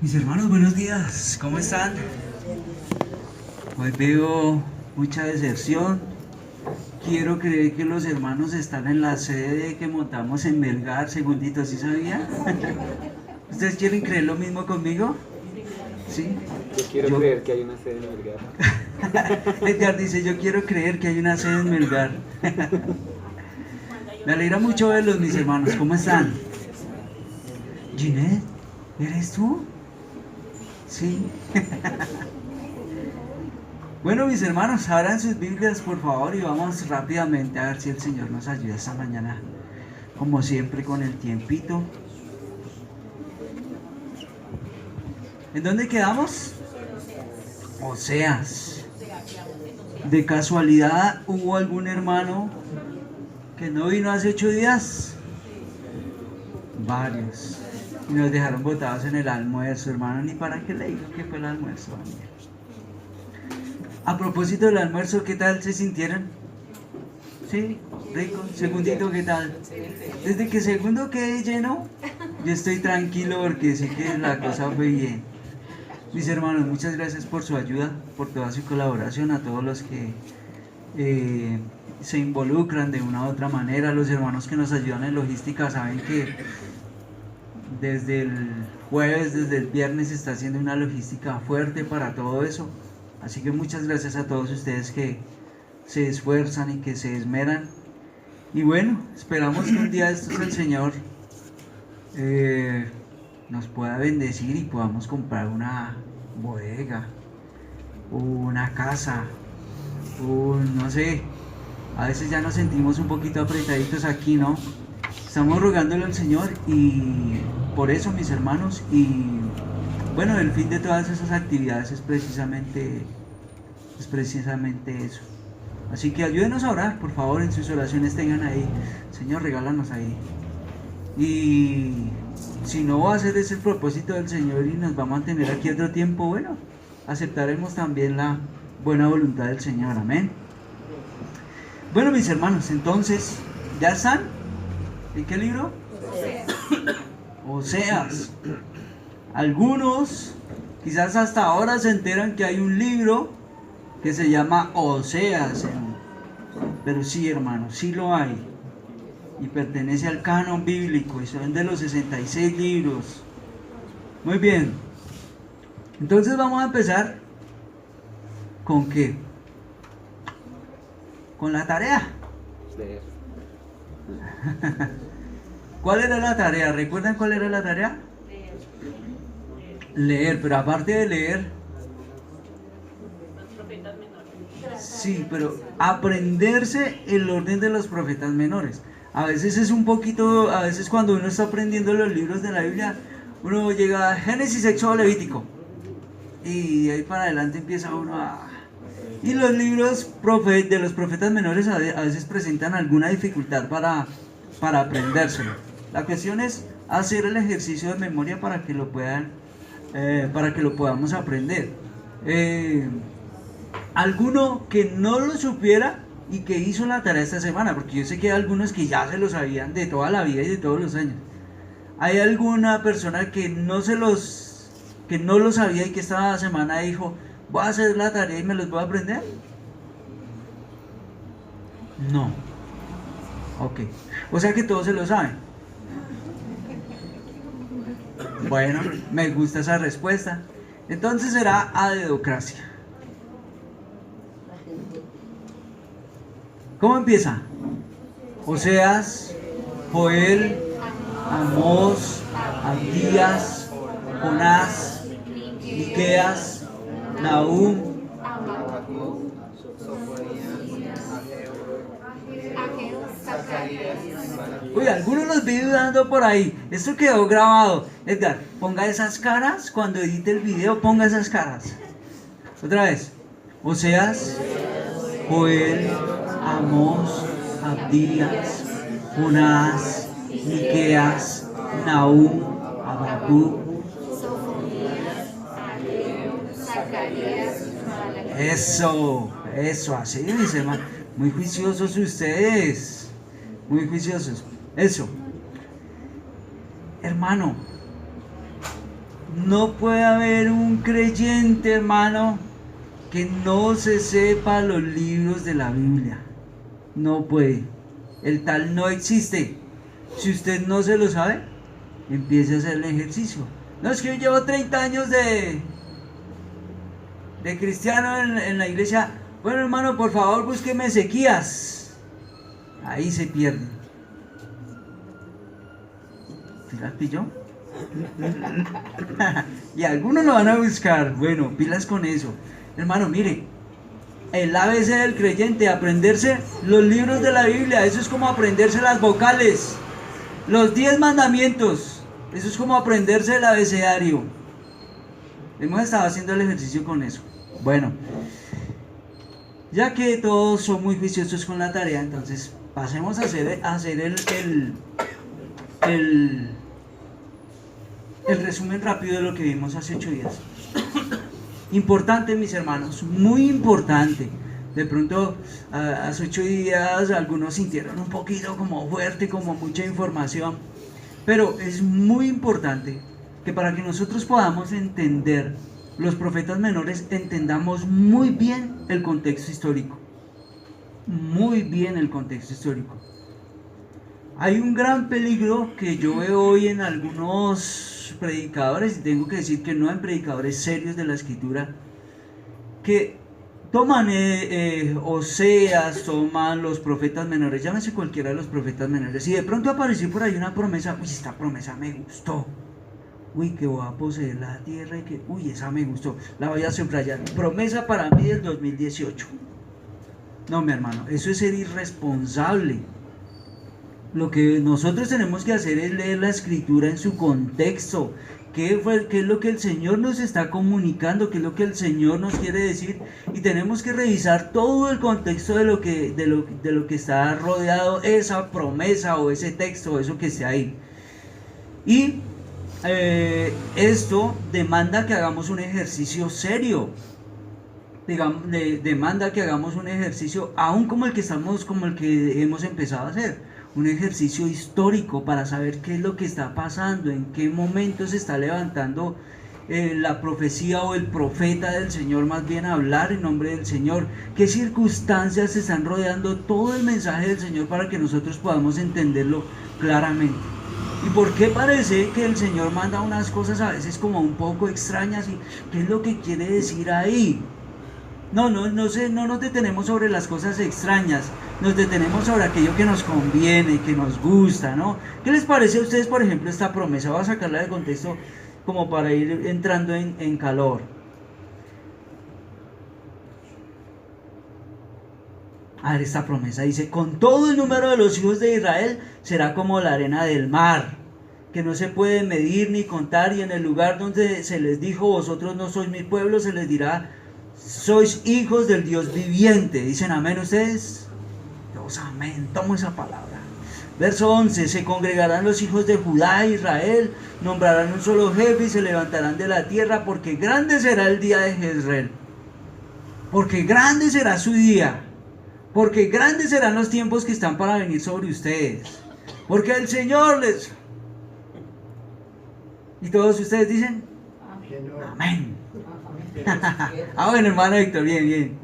Mis hermanos, buenos días, ¿cómo están? Hoy veo mucha deserción. Quiero creer que los hermanos están en la sede que montamos en Melgar, segundito, ¿sí sabía? ¿Ustedes quieren creer lo mismo conmigo? ¿Sí? Yo quiero Yo, creer que hay una sede en Melgar. Edgar dice, yo quiero creer que hay una sede en Melgar. Me alegra mucho verlos, mis hermanos, ¿cómo están? Ginette, ¿eres tú? Sí. Bueno, mis hermanos, abran sus Biblias, por favor, y vamos rápidamente a ver si el Señor nos ayuda esta mañana, como siempre, con el tiempito. ¿En dónde quedamos? Oseas. ¿De casualidad hubo algún hermano que no vino hace 8 días? Varios. Y nos dejaron botados en el almuerzo, hermano, ni para qué le digo que fue el almuerzo. A propósito del almuerzo, ¿qué tal se sintieron? Sí, rico. Segundito, ¿qué tal? Desde que segundo quedé lleno, yo estoy tranquilo porque sé que la cosa fue bien. Mis hermanos, muchas gracias por su ayuda, por toda su colaboración, a todos los que se involucran de una u otra manera. Los hermanos que nos ayudan en logística saben que desde el jueves, desde el viernes se está haciendo una logística fuerte para todo eso. Así que muchas gracias a todos ustedes que se esfuerzan y que se esmeran. Y bueno, esperamos que un día de estos el Señor nos pueda bendecir y podamos comprar una bodega, una casa, no sé, a veces ya nos sentimos un poquito apretaditos aquí, ¿no? Estamos rogándole al Señor y por eso, mis hermanos, y bueno, el fin de todas esas actividades es precisamente eso. Así que ayúdenos a orar, por favor, en sus oraciones tengan ahí, Señor, regálanos ahí. Y si no va a ser ese el propósito del Señor y nos va a mantener aquí otro tiempo, bueno, aceptaremos también la buena voluntad del Señor, amén. Bueno, mis hermanos, entonces, ¿ya están? ¿En qué libro? Oseas. Algunos quizás hasta ahora se enteran que hay un libro que se llama Oseas, pero sí, hermanos, sí lo hay y pertenece al canon bíblico y son de los 66 libros. Muy bien, entonces vamos a empezar ¿con qué? Con la tarea. Leer. ¿Cuál era la tarea? ¿Recuerdan cuál era la tarea? Leer, pero aparte de leer, sí, pero aprenderse el orden de los profetas menores. A veces es un poquito, a veces cuando uno está aprendiendo los libros de la Biblia, uno llega a Génesis, Éxodo, Levítico. Y de ahí para adelante empieza uno a... Y los libros de los profetas menores a veces presentan alguna dificultad para aprendérselo. La cuestión es hacer el ejercicio de memoria para que lo podamos aprender. Alguno que no lo supiera y que hizo la tarea esta semana, porque yo sé que hay algunos que ya se lo sabían de toda la vida y de todos los años. ¿Hay alguna persona que no lo sabía y que esta semana dijo, voy a hacer la tarea y me los voy a aprender? No. Ok. O sea que todos se lo saben. Bueno, me gusta esa respuesta. Entonces será adedocracia. ¿Cómo empieza? Oseas, Joel, Amós, Abdías, Jonás, Miqueas, Nahum. Uy, algunos los vi dudando por ahí. Esto quedó grabado. Edgar, ponga esas caras cuando edite el video, ponga esas caras. Otra vez. Oseas, Joel, Amós, Abdías, Jonás, Miqueas, Nahum, Habacuc. Eso, así, mis hermanos. Muy juiciosos ustedes. Muy juiciosos. Eso. Hermano, No puede haber un creyente, hermano, que no se sepa los libros de la Biblia. No puede. El tal no existe. Si usted no se lo sabe, empiece a hacer el ejercicio. No, es que yo llevo 30 años de cristiano en la iglesia. Bueno, hermano, por favor, búsqueme Ezequías. Ahí se pierde. ¿Sí las pilló? Y algunos lo van a buscar. Bueno, pilas con eso. Hermano, mire, el ABC del creyente, aprenderse los libros de la Biblia, eso es como aprenderse las vocales, los 10 mandamientos, eso es como aprenderse el abecedario. Hemos estado haciendo el ejercicio con eso. Bueno, ya que todos son muy juiciosos con la tarea, entonces pasemos a hacer el resumen rápido de lo que vimos hace 8 días. Importante, mis hermanos, muy importante. De pronto, hace 8 días algunos sintieron un poquito como fuerte, como mucha información, pero es muy importante que para que nosotros podamos entender los profetas menores, entendamos muy bien el contexto histórico. Muy bien el contexto histórico. Hay un gran peligro que yo veo hoy en algunos predicadores, y tengo que decir que no en predicadores serios de la escritura, que toman Oseas, toman los profetas menores, llámese cualquiera de los profetas menores, y de pronto apareció por ahí una promesa. Uy, esta promesa me gustó. Uy, que voy a poseer la tierra y que, uy, esa me gustó, la voy a subrayar. Promesa para mí del 2018. No, mi hermano, eso es ser irresponsable. Lo que nosotros tenemos que hacer es leer la escritura en su contexto. ¿Qué es lo que el Señor nos está comunicando? ¿Qué es lo que el Señor nos quiere decir? Y tenemos que revisar todo el contexto de lo que está rodeado esa promesa o ese texto o eso que esté ahí. Y esto demanda que hagamos un ejercicio serio. Demanda que hagamos un ejercicio aún como el que hemos empezado a hacer. Un ejercicio histórico para saber qué es lo que está pasando, en qué momento se está levantando la profecía o el profeta del Señor, más bien hablar en nombre del Señor, qué circunstancias se están rodeando todo el mensaje del Señor para que nosotros podamos entenderlo claramente. ¿Y por qué parece que el Señor manda unas cosas a veces como un poco extrañas? ¿Y qué es lo que quiere decir ahí? No nos detenemos sobre las cosas extrañas, nos detenemos sobre aquello que nos conviene, que nos gusta, ¿no? ¿Qué les parece a ustedes, por ejemplo, esta promesa? Voy a sacarla de contexto como para ir entrando en calor. A ver, esta promesa dice: con todo el número de los hijos de Israel será como la arena del mar, que no se puede medir ni contar, y en el lugar donde se les dijo, vosotros no sois mi pueblo, se les dirá, sois hijos del Dios viviente. ¿Dicen amén ustedes? Dios, amén, tomo esa palabra. Verso 11, se congregarán los hijos de Judá e Israel, nombrarán un solo jefe y se levantarán de la tierra, porque grande será el día de Jezreel, porque grande será su día, porque grandes serán los tiempos que están para venir sobre ustedes, porque el Señor les... ¿Y todos ustedes dicen? Amén. Bueno, hermano Héctor, bien.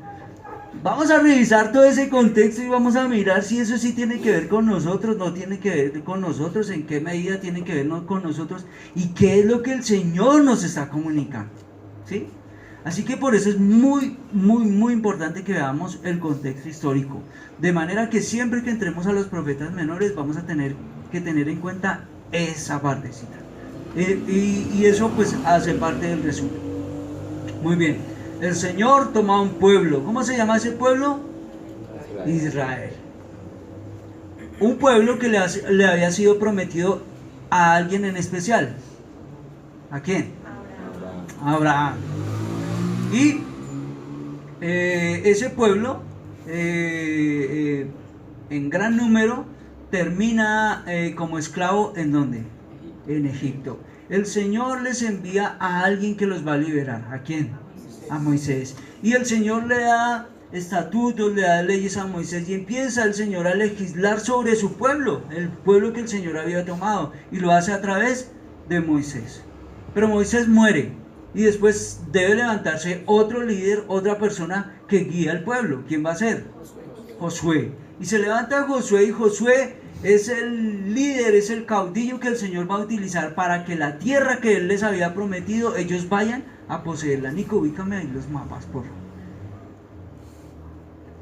Vamos a revisar todo ese contexto y vamos a mirar si eso sí tiene que ver con nosotros, no tiene que ver con nosotros, en qué medida tiene que ver con nosotros y qué es lo que el Señor nos está comunicando, ¿sí? Así que por eso es muy importante que veamos el contexto histórico, de manera que siempre que entremos a los profetas menores vamos a tener que tener en cuenta esa partecita, y eso pues hace parte del resumen. Muy bien, el Señor toma un pueblo. ¿Cómo se llama ese pueblo? Israel. Un pueblo que le había sido prometido a alguien en especial. ¿A quién? Abraham. Y ese pueblo, en gran número, termina como esclavo. ¿En dónde? En Egipto. El Señor les envía a alguien que los va a liberar. ¿A quién? A Moisés. Y el Señor le da estatutos, le da leyes a Moisés, y empieza el Señor a legislar sobre su pueblo, el pueblo que el Señor había tomado, y lo hace a través de Moisés. Pero Moisés muere y después debe levantarse otro líder, otra persona que guía al pueblo. ¿Quién va a ser? Josué. Y se levanta Josué, y Josué es el líder, es el caudillo que el Señor va a utilizar para que la tierra que Él les había prometido, ellos vayan a poseerla. Nico, ubícame ahí los mapas, por favor.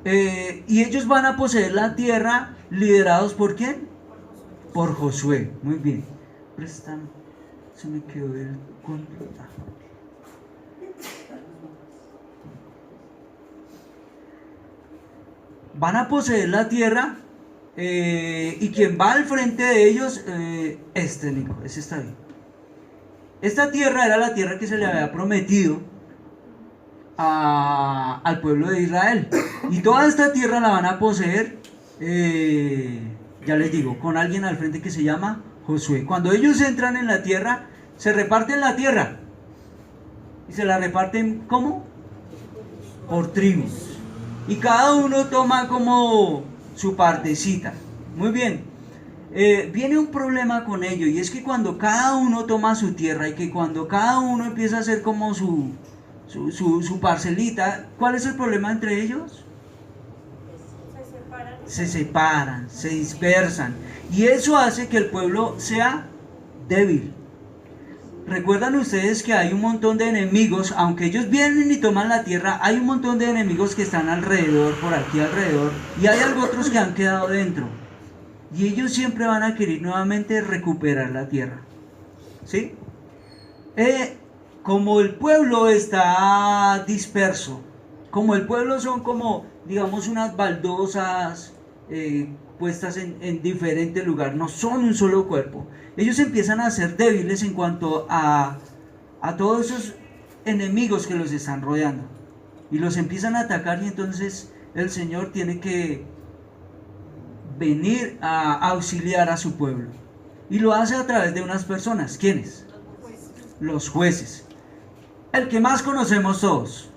Y ellos van a poseer la tierra liderados ¿por quién? Por Josué. Muy bien. Préstame. Se me quedó el control. Van a poseer la tierra y quien va al frente de ellos, Nico, ese está bien. Esta tierra era la tierra que se le había prometido al pueblo de Israel. Y toda esta tierra la van a poseer, ya les digo, con alguien al frente que se llama Josué. Cuando ellos entran en la tierra, se reparten la tierra. Y se la reparten, ¿cómo? Por tribus. Y cada uno toma como su partecita. Muy bien. Viene un problema con ello, y es que cuando cada uno toma su tierra y que cuando cada uno empieza a hacer como su parcelita, ¿cuál es el problema entre ellos? Se separan, se dispersan, y eso hace que el pueblo sea débil. Recuerdan ustedes que hay un montón de enemigos, aunque ellos vienen y toman la tierra, hay un montón de enemigos que están alrededor, por aquí alrededor, y hay otros que han quedado dentro, y ellos siempre van a querer nuevamente recuperar la tierra, ¿sí? Como el pueblo está disperso, como el pueblo son como, digamos, unas baldosas puestas en diferentes lugares, no son un solo cuerpo, ellos empiezan a ser débiles en cuanto a todos esos enemigos que los están rodeando, y los empiezan a atacar, y entonces el Señor tiene que venir a auxiliar a su pueblo, y lo hace a través de unas personas. ¿Quiénes? Los jueces. El que más conocemos todos,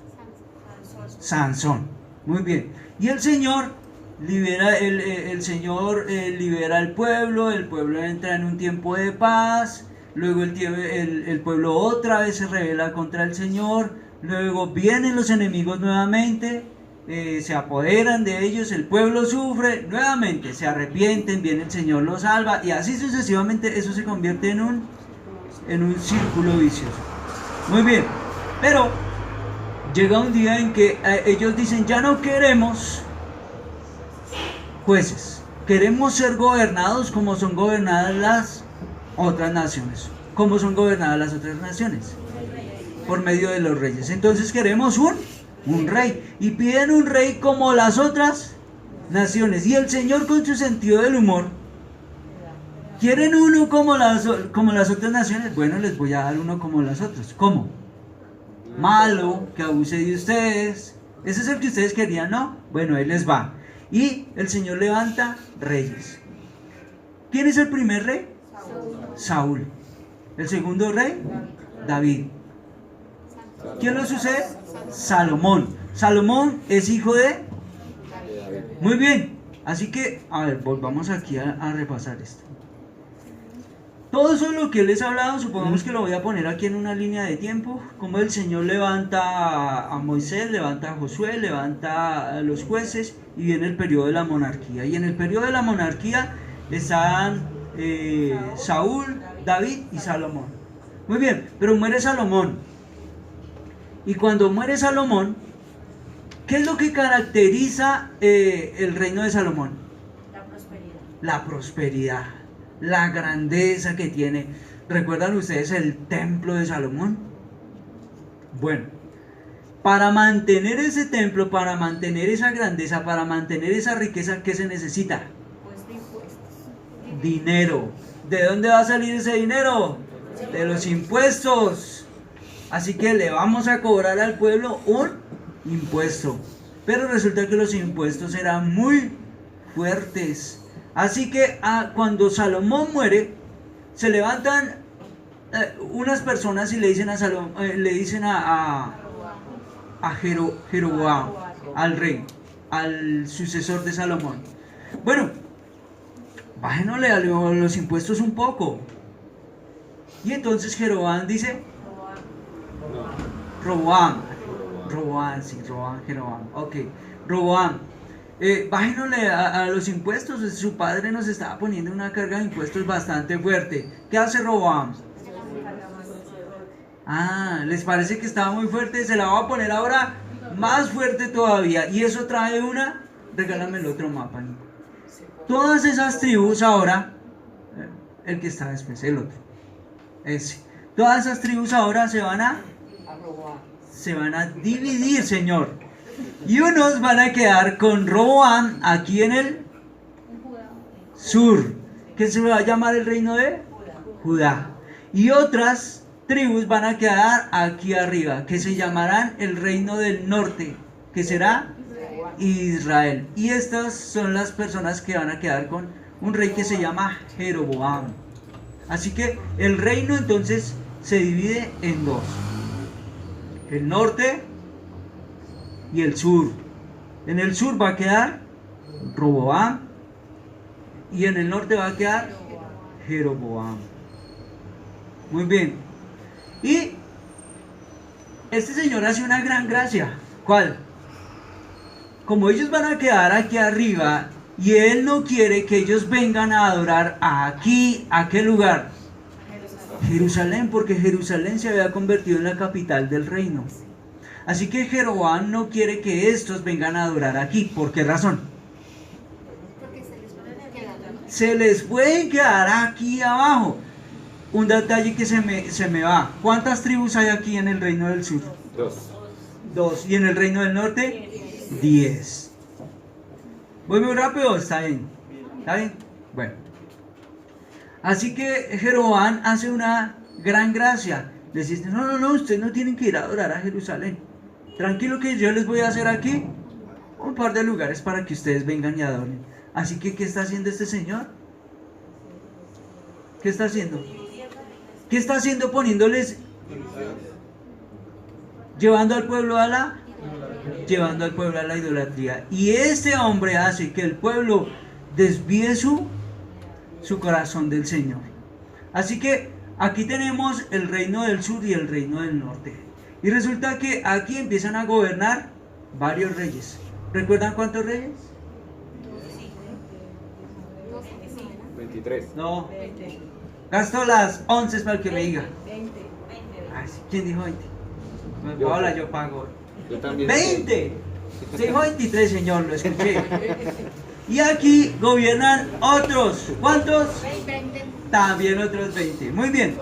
Sansón. Muy bien. Y el Señor libera, el Señor libera al pueblo, el pueblo entra en un tiempo de paz, luego el pueblo otra vez se rebela contra el Señor, luego vienen los enemigos nuevamente, se apoderan de ellos, el pueblo sufre, nuevamente se arrepienten, viene el Señor, los salva, y así sucesivamente. Eso se convierte en un círculo vicioso. Muy bien, pero llega un día en que ellos dicen: ya no queremos jueces, queremos ser gobernados como son gobernadas las otras naciones. ¿Cómo son gobernadas las otras naciones? Por medio de los reyes. Entonces queremos un rey, y piden un rey como las otras naciones. Y el Señor, con su sentido del humor, ¿quieren uno como las otras naciones? Bueno, les voy a dar uno como las otras. ¿Cómo? Malo, que abuse de ustedes. Ese es el que ustedes querían, ¿no? Bueno, ahí les va. Y el Señor levanta reyes. ¿Quién es el primer rey? Saúl. El segundo rey, David. ¿Quién lo sucede? Salomón. Salomón es hijo de... Muy bien. Así que, a ver, volvamos aquí a repasar esto. Todo eso lo que les he hablado, supongamos que lo voy a poner aquí en una línea de tiempo. Como el Señor levanta a Moisés, levanta a Josué, levanta a los jueces, y viene el periodo de la monarquía. Y en el periodo de la monarquía están Saúl, David y Salomón. Muy bien, pero muere Salomón. Y cuando muere Salomón, ¿qué es lo que caracteriza el reino de Salomón? La prosperidad. La prosperidad, la grandeza que tiene. ¿Recuerdan ustedes el templo de Salomón? Bueno, para mantener ese templo, para mantener esa grandeza, para mantener esa riqueza, ¿qué se necesita? Pues de impuestos. Dinero. ¿De dónde va a salir ese dinero? De los impuestos. Así que le vamos a cobrar al pueblo un impuesto. Pero resulta que los impuestos eran muy fuertes. Así que cuando Salomón muere, se levantan unas personas y le dicen a Salomón, Jeroboam, al rey, al sucesor de Salomón: bueno, bájenosle a los impuestos un poco. Y entonces Jeroboam dice, Roboam. Roboam. Roboam, sí, Roboam, Jeroboam. Ok, Roboam. Bájenle a los impuestos. Su padre nos estaba poniendo una carga de impuestos bastante fuerte. ¿Qué hace Roboam? Ah, ¿les parece que estaba muy fuerte? Se la voy a poner ahora más fuerte todavía. Y eso trae una. Regálame el otro mapa, Nico. Todas esas tribus ahora. El que está después, el otro. Ese. Todas esas tribus ahora se van a dividir, Señor. Y unos van a quedar con Roboam aquí en el sur, que se va a llamar el reino de Judá. Y otras tribus van a quedar aquí arriba, que se llamarán el reino del norte, que será Israel. Y estas son las personas que van a quedar con un rey que se llama Jeroboam. Así que el reino entonces se divide en dos: el norte y el sur. En el sur va a quedar Roboam y en el norte va a quedar Jeroboam. Muy bien. Y este señor hace una gran gracia. ¿Cuál? Como ellos van a quedar aquí arriba y él no quiere que ellos vengan a adorar aquí, ¿a qué lugar? Jerusalén, porque Jerusalén se había convertido en la capital del reino. Así que Jeroboam no quiere que estos vengan a adorar aquí. ¿Por qué razón? Se les pueden quedar aquí abajo. Un detalle que se me va. ¿Cuántas tribus hay aquí en el reino del sur? 2. ¿Y en el reino del norte? 10. ¿Voy muy rápido? ¿Está bien? ¿Está bien? Bueno. Así que Jeroboam hace una gran gracia. Les dice, no, ustedes no tienen que ir a adorar a Jerusalén. Tranquilo que yo les voy a hacer aquí un par de lugares para que ustedes vengan y adoren. Así que, ¿qué está haciendo este señor? ¿Qué está haciendo? ¿Qué está haciendo poniéndoles? Llevando al pueblo a la idolatría. Y este hombre hace que el pueblo desvíe su corazón del Señor. Así que aquí tenemos el reino del sur y el reino del norte. Y resulta que aquí empiezan a gobernar varios reyes. ¿Recuerdan cuántos reyes? 23. No. Gasto las 11 para que me diga. Ay, ¿quién dijo 20? Yo. Hola, yo pago. Yo también. 20. Se dijo 23, señor, lo escuché. Y aquí gobiernan otros. ¿Cuántos? 20. También otros 20. Muy bien.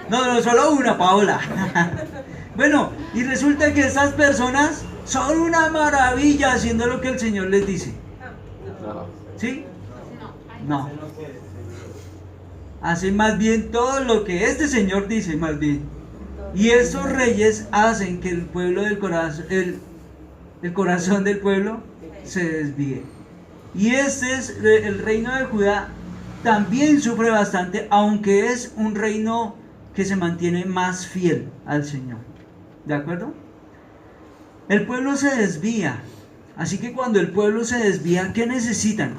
No, solo una, Paola. Bueno, y resulta que esas personas son una maravilla haciendo lo que el Señor les dice. No. ¿Sí? No. Hacen más bien todo lo que este Señor dice, más bien. Y esos reyes hacen que el pueblo del corazón, el corazón del pueblo se desvíe. Y este es el reino de Judá. También sufre bastante, aunque es un reino que se mantiene más fiel al Señor. ¿De acuerdo? El pueblo se desvía. Así que cuando el pueblo se desvía, ¿qué necesitan?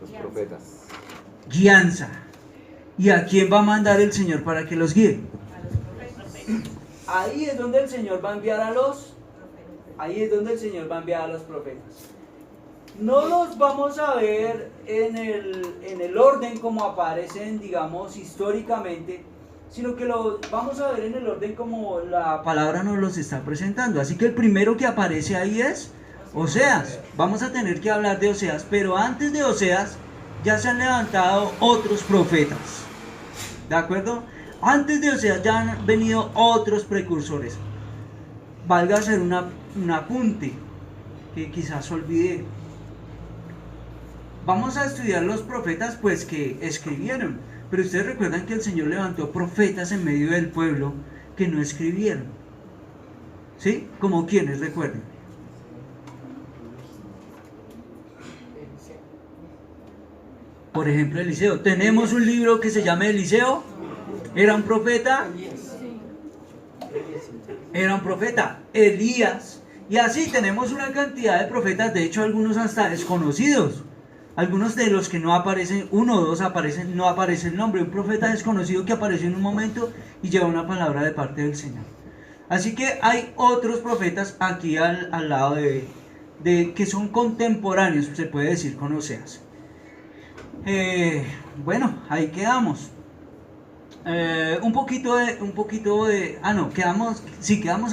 Los profetas. Guianza. ¿Y a quién va a mandar el Señor para que los guíe? Ahí es donde el Señor va a enviar a los profetas. No los vamos a ver en el orden como aparecen, digamos, históricamente, sino que los vamos a ver en el orden como la palabra nos los está presentando. Así que el primero que aparece ahí es Oseas. Vamos a tener que hablar de Oseas, pero antes de Oseas ya se han levantado otros profetas. ¿De acuerdo? Antes de Oseas ya han venido otros precursores. Valga hacer un apunte que quizás olvidé. Vamos a estudiar los profetas pues que escribieron. Pero ustedes recuerdan que el Señor levantó profetas en medio del pueblo que no escribieron. ¿Sí? ¿Como quiénes? Recuerden. Por ejemplo, Eliseo. Tenemos un libro que se llama Eliseo. ¿Era un profeta? Era un profeta. Elías. Y así tenemos una cantidad de profetas, de hecho algunos hasta desconocidos. Algunos de los que no aparecen, uno o dos aparecen, no aparece el nombre. Un profeta desconocido que apareció en un momento y lleva una palabra de parte del Señor. Así que hay otros profetas aquí al lado de que son contemporáneos, se puede decir, con Oseas. Bueno, ahí quedamos. Quedamos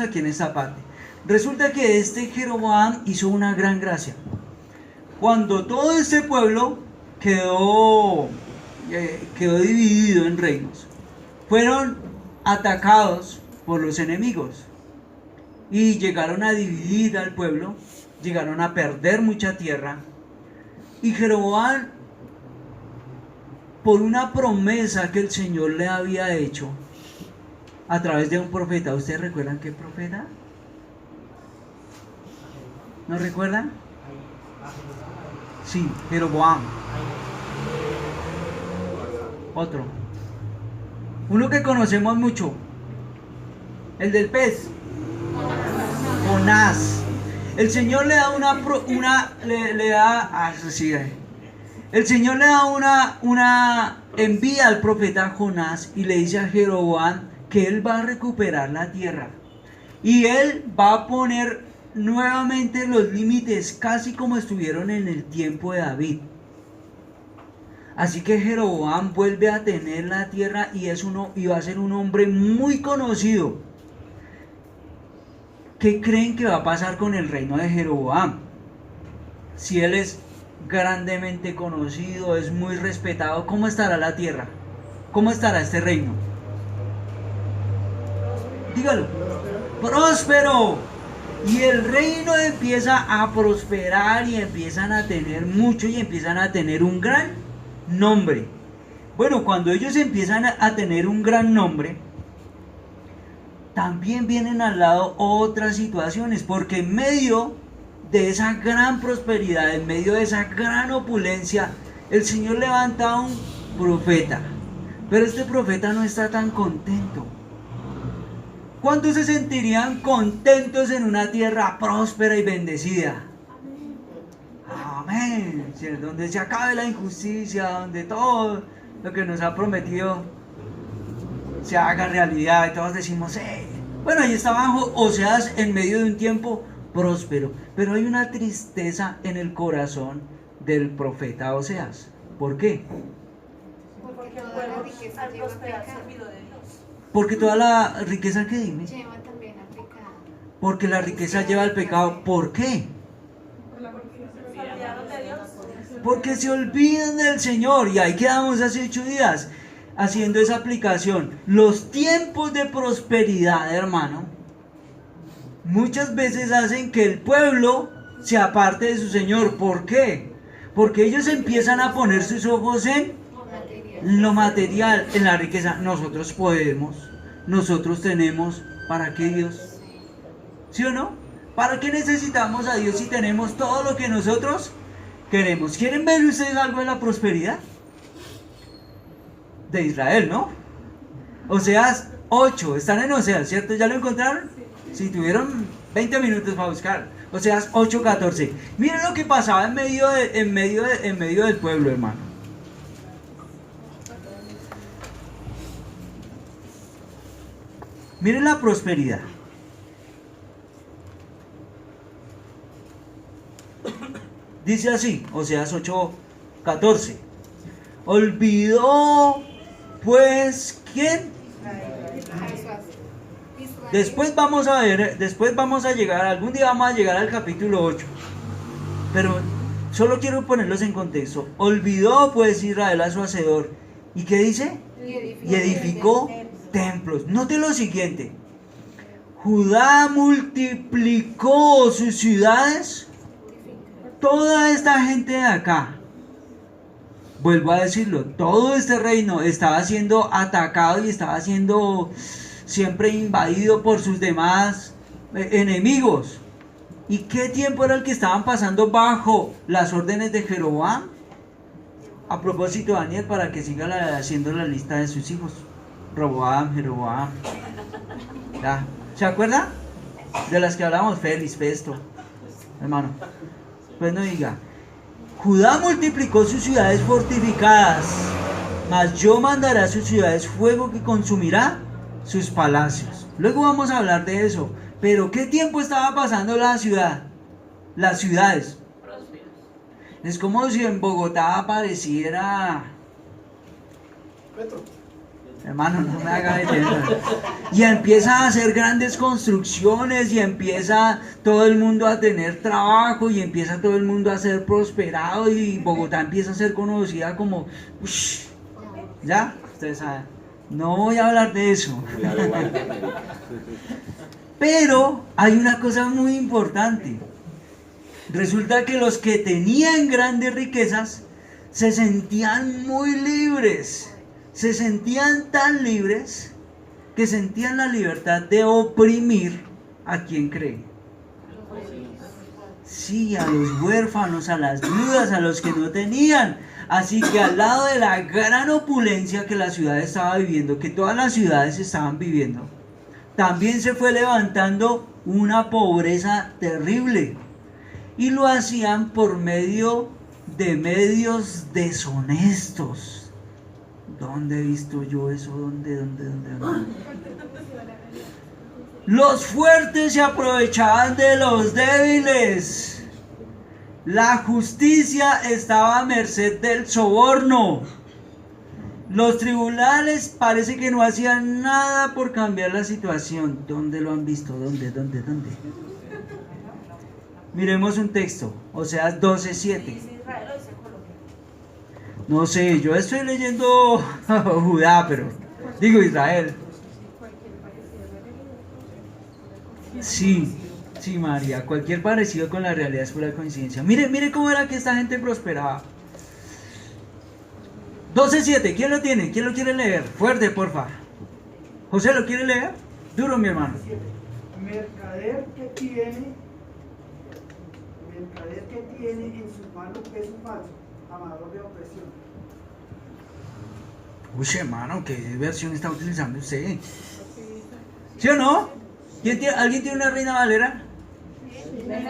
aquí en esta parte. Resulta que este Jeroboam hizo una gran gracia. Cuando todo este pueblo quedó dividido en reinos, fueron atacados por los enemigos y llegaron a dividir al pueblo, llegaron a perder mucha tierra, y Jeroboam, por una promesa que el Señor le había hecho a través de un profeta. ¿Ustedes recuerdan qué profeta? ¿No recuerdan? Sí, Jeroboam. Otro. Uno que conocemos mucho. El del pez. Jonás. El Señor le da el Señor le da envía al profeta Jonás y le dice a Jeroboam que él va a recuperar la tierra. Y él va a poner nuevamente los límites casi como estuvieron en el tiempo de David. Así que Jeroboam vuelve a tener la tierra y va a ser un hombre muy conocido. ¿Qué creen que va a pasar con el reino de Jeroboam? Si él es grandemente conocido, es muy respetado, ¿cómo estará la tierra? ¿Cómo estará este reino? Dígalo. Próspero. Y el reino empieza a prosperar y empiezan a tener mucho y empiezan a tener un gran nombre. Bueno, cuando ellos empiezan a tener un gran nombre, también vienen al lado otras situaciones, porque en medio de esa gran prosperidad, en medio de esa gran opulencia, el Señor levanta a un profeta, pero este profeta no está tan contento. ¿Cuántos se sentirían contentos en una tierra próspera y bendecida? Amén. Donde se acabe la injusticia, donde todo lo que nos ha prometido se haga realidad y todos decimos, bueno, ahí estaba Oseas en medio de un tiempo próspero, pero hay una tristeza en el corazón del profeta Oseas. ¿Por qué? Porque toda la riqueza lleva al pecado. Porque toda la riqueza, ¿qué dime? Lleva también al pecado. Porque la riqueza lleva al pecado. ¿Por qué? Porque se olvidan del Señor. Y ahí quedamos hace 8 días haciendo esa aplicación. Los tiempos de prosperidad, hermano, muchas veces hacen que el pueblo se aparte de su Señor. ¿Por qué? Porque ellos empiezan a poner sus ojos en lo material, en la riqueza. Nosotros podemos, nosotros tenemos. ¿Para qué Dios? ¿Sí o no? ¿Para qué necesitamos a Dios si tenemos todo lo que nosotros queremos? ¿Quieren ver ustedes algo de la prosperidad de Israel, no? Oseas 8, están en Oseas, ¿cierto? ¿Ya lo encontraron? Si tuvieron 20 minutos para buscar. Oseas 8:14. Miren lo que pasaba en medio del pueblo, hermano. Miren la prosperidad. Dice así, Oseas 8:14. Olvidó pues ¿quién? Después vamos a llegar, algún día vamos a llegar al capítulo 8. Pero solo quiero ponerlos en contexto. Olvidó pues Israel a su hacedor. ¿Y qué dice? Y edificó templos. Note lo siguiente. Judá multiplicó sus ciudades. Toda esta gente de acá, vuelvo a decirlo, todo este reino estaba siendo atacado y estaba siendo siempre invadido por sus demás enemigos. ¿Y qué tiempo era el que estaban pasando bajo las órdenes de Jeroboam? A propósito, Daniel, para que siga haciendo la lista de sus hijos. Roboam, Jeroboam. ¿Ya? ¿Se acuerda? De las que hablamos, Félix, Festo, hermano. Pues no diga. Judá multiplicó sus ciudades fortificadas, mas yo mandaré a sus ciudades fuego que consumirá sus palacios. Luego vamos a hablar de eso. Pero ¿qué tiempo estaba pasando la ciudad? Las ciudades. Es como si en Bogotá apareciera... Hermano, no me haga detener. Y empieza a hacer grandes construcciones y empieza todo el mundo a tener trabajo y empieza todo el mundo a ser prosperado y Bogotá empieza a ser conocida como... Ush, ¿ya? Ustedes saben. No voy a hablar de eso. Pero hay una cosa muy importante. Resulta que los que tenían grandes riquezas se sentían muy libres. Se sentían tan libres que sentían la libertad de oprimir a quien cree. Sí, a los huérfanos, a las viudas, a los que no tenían. Así que al lado de la gran opulencia que la ciudad estaba viviendo, que todas las ciudades estaban viviendo, también se fue levantando una pobreza terrible. Y lo hacían por medio de medios deshonestos. ¿Dónde he visto yo eso? ¿Dónde? Los fuertes se aprovechaban de los débiles. La justicia estaba a merced del soborno. Los tribunales parece que no hacían nada por cambiar la situación. ¿Dónde lo han visto? ¿Dónde? Miremos un texto, Oseas 12:7. No sé, yo estoy leyendo Judá, pero digo Israel. Sí, María, cualquier parecido con la realidad es pura coincidencia. Mire cómo era que esta gente prosperaba. 12:7, ¿quién lo tiene? ¿Quién lo quiere leer? Fuerte, porfa. ¿José lo quiere leer? Duro, mi hermano. Mercader que tiene en su mano peso falso, amador de opresión. Uy, hermano, ¿qué versión está utilizando usted? ¿Sí o no? ¿Alguien tiene una Reina Valera?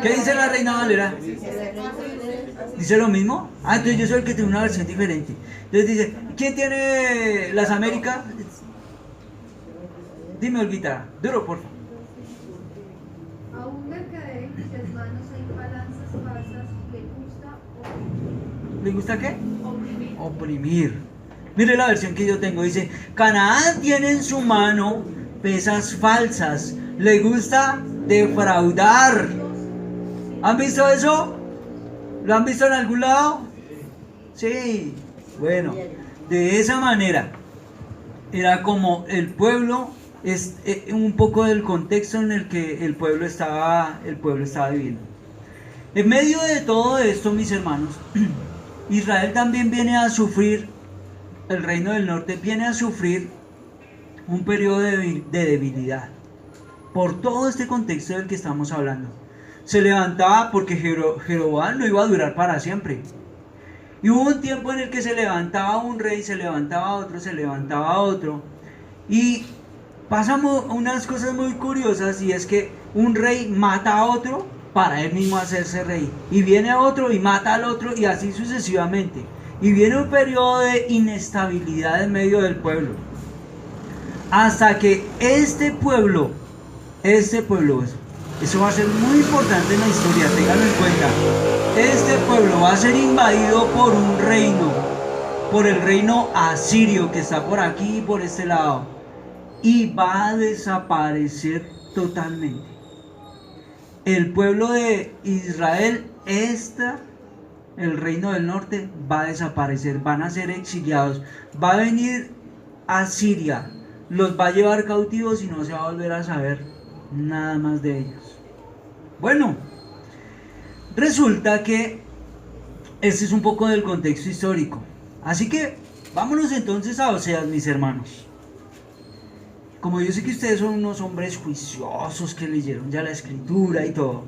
¿Qué dice la Reina Valera? ¿Dice lo mismo? Ah, entonces yo soy el que tiene una versión diferente. Entonces dice, ¿quién tiene las Américas? Dime, Olguita, duro, por favor. A un mercader en cuyas manos hay balanzas falsas le gusta oprimir. ¿Le gusta qué? Oprimir. Oprimir. Mire la versión que yo tengo, dice, Canaán tiene en su mano pesas falsas, le gusta defraudar. ¿Han visto eso? ¿Lo han visto en algún lado? Sí. Bueno, de esa manera era como el pueblo, es un poco del contexto en el que el pueblo estaba viviendo. En medio de todo esto, mis hermanos, Israel también viene a sufrir, el reino del norte viene a sufrir un periodo de debilidad. Por todo este contexto del que estamos hablando. Se levantaba porque Jeroboam no iba a durar para siempre. Y hubo un tiempo en el que se levantaba un rey, se levantaba otro. Y pasan unas cosas muy curiosas, y es que un rey mata a otro para él mismo hacerse rey. Y viene otro y mata al otro, y así sucesivamente. Y viene un periodo de inestabilidad en medio del pueblo. Hasta que este pueblo, eso va a ser muy importante en la historia, ténganlo en cuenta. Este pueblo va a ser invadido por un reino, por el reino asirio que está por aquí y por este lado, y va a desaparecer totalmente. El pueblo de Israel, el reino del norte, va a desaparecer, van a ser exiliados, va a venir a Siria, los va a llevar cautivos y no se va a volver a saber nada más de ellos. Bueno, resulta que este es un poco del contexto histórico. Así que vámonos entonces a Oseas, mis hermanos. Como yo sé que ustedes son unos hombres juiciosos que leyeron ya la escritura y todo.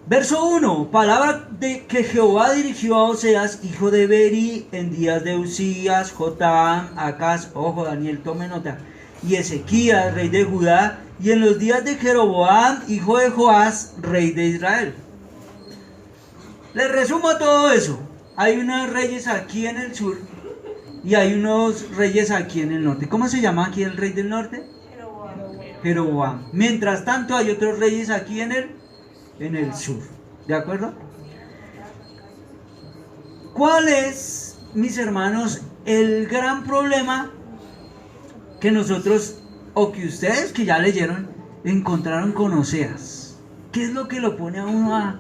Verso 1, palabra de que Jehová dirigió a Oseas, hijo de Beri, en días de Usías, Jotam, Acaz, ojo Daniel, tome nota, y Ezequías, rey de Judá, y en los días de Jeroboam, hijo de Joás, rey de Israel. Les resumo todo eso. Hay unos reyes aquí en el sur y hay unos reyes aquí en el norte. ¿Cómo se llama aquí el rey del norte? Jeroboam. Mientras tanto hay otros reyes aquí en el sur. ¿De acuerdo? ¿Cuál es, mis hermanos, el gran problema que nosotros, o que ustedes que ya leyeron, encontraron con Oseas? ¿Qué es lo que lo pone a uno a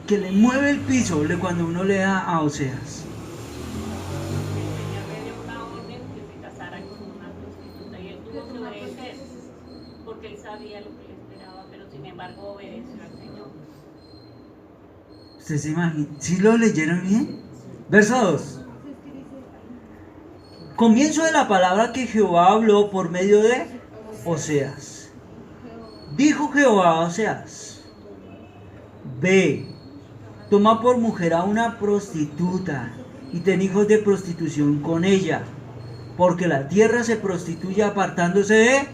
que le mueve el piso cuando uno lea a Oseas? El Señor le dio una orden que se casara con una prostituta y él tuvo que obedecer porque él sabía lo que le esperaba, pero sin embargo obedeció al Señor. ¿Ustedes se imaginan? ¿Sí lo leyeron bien? Verso 2. Comienzo de la palabra que Jehová habló por medio de Oseas. Dijo Jehová a Oseas: ve, toma por mujer a una prostituta y ten hijos de prostitución con ella, porque la tierra se prostituye apartándose de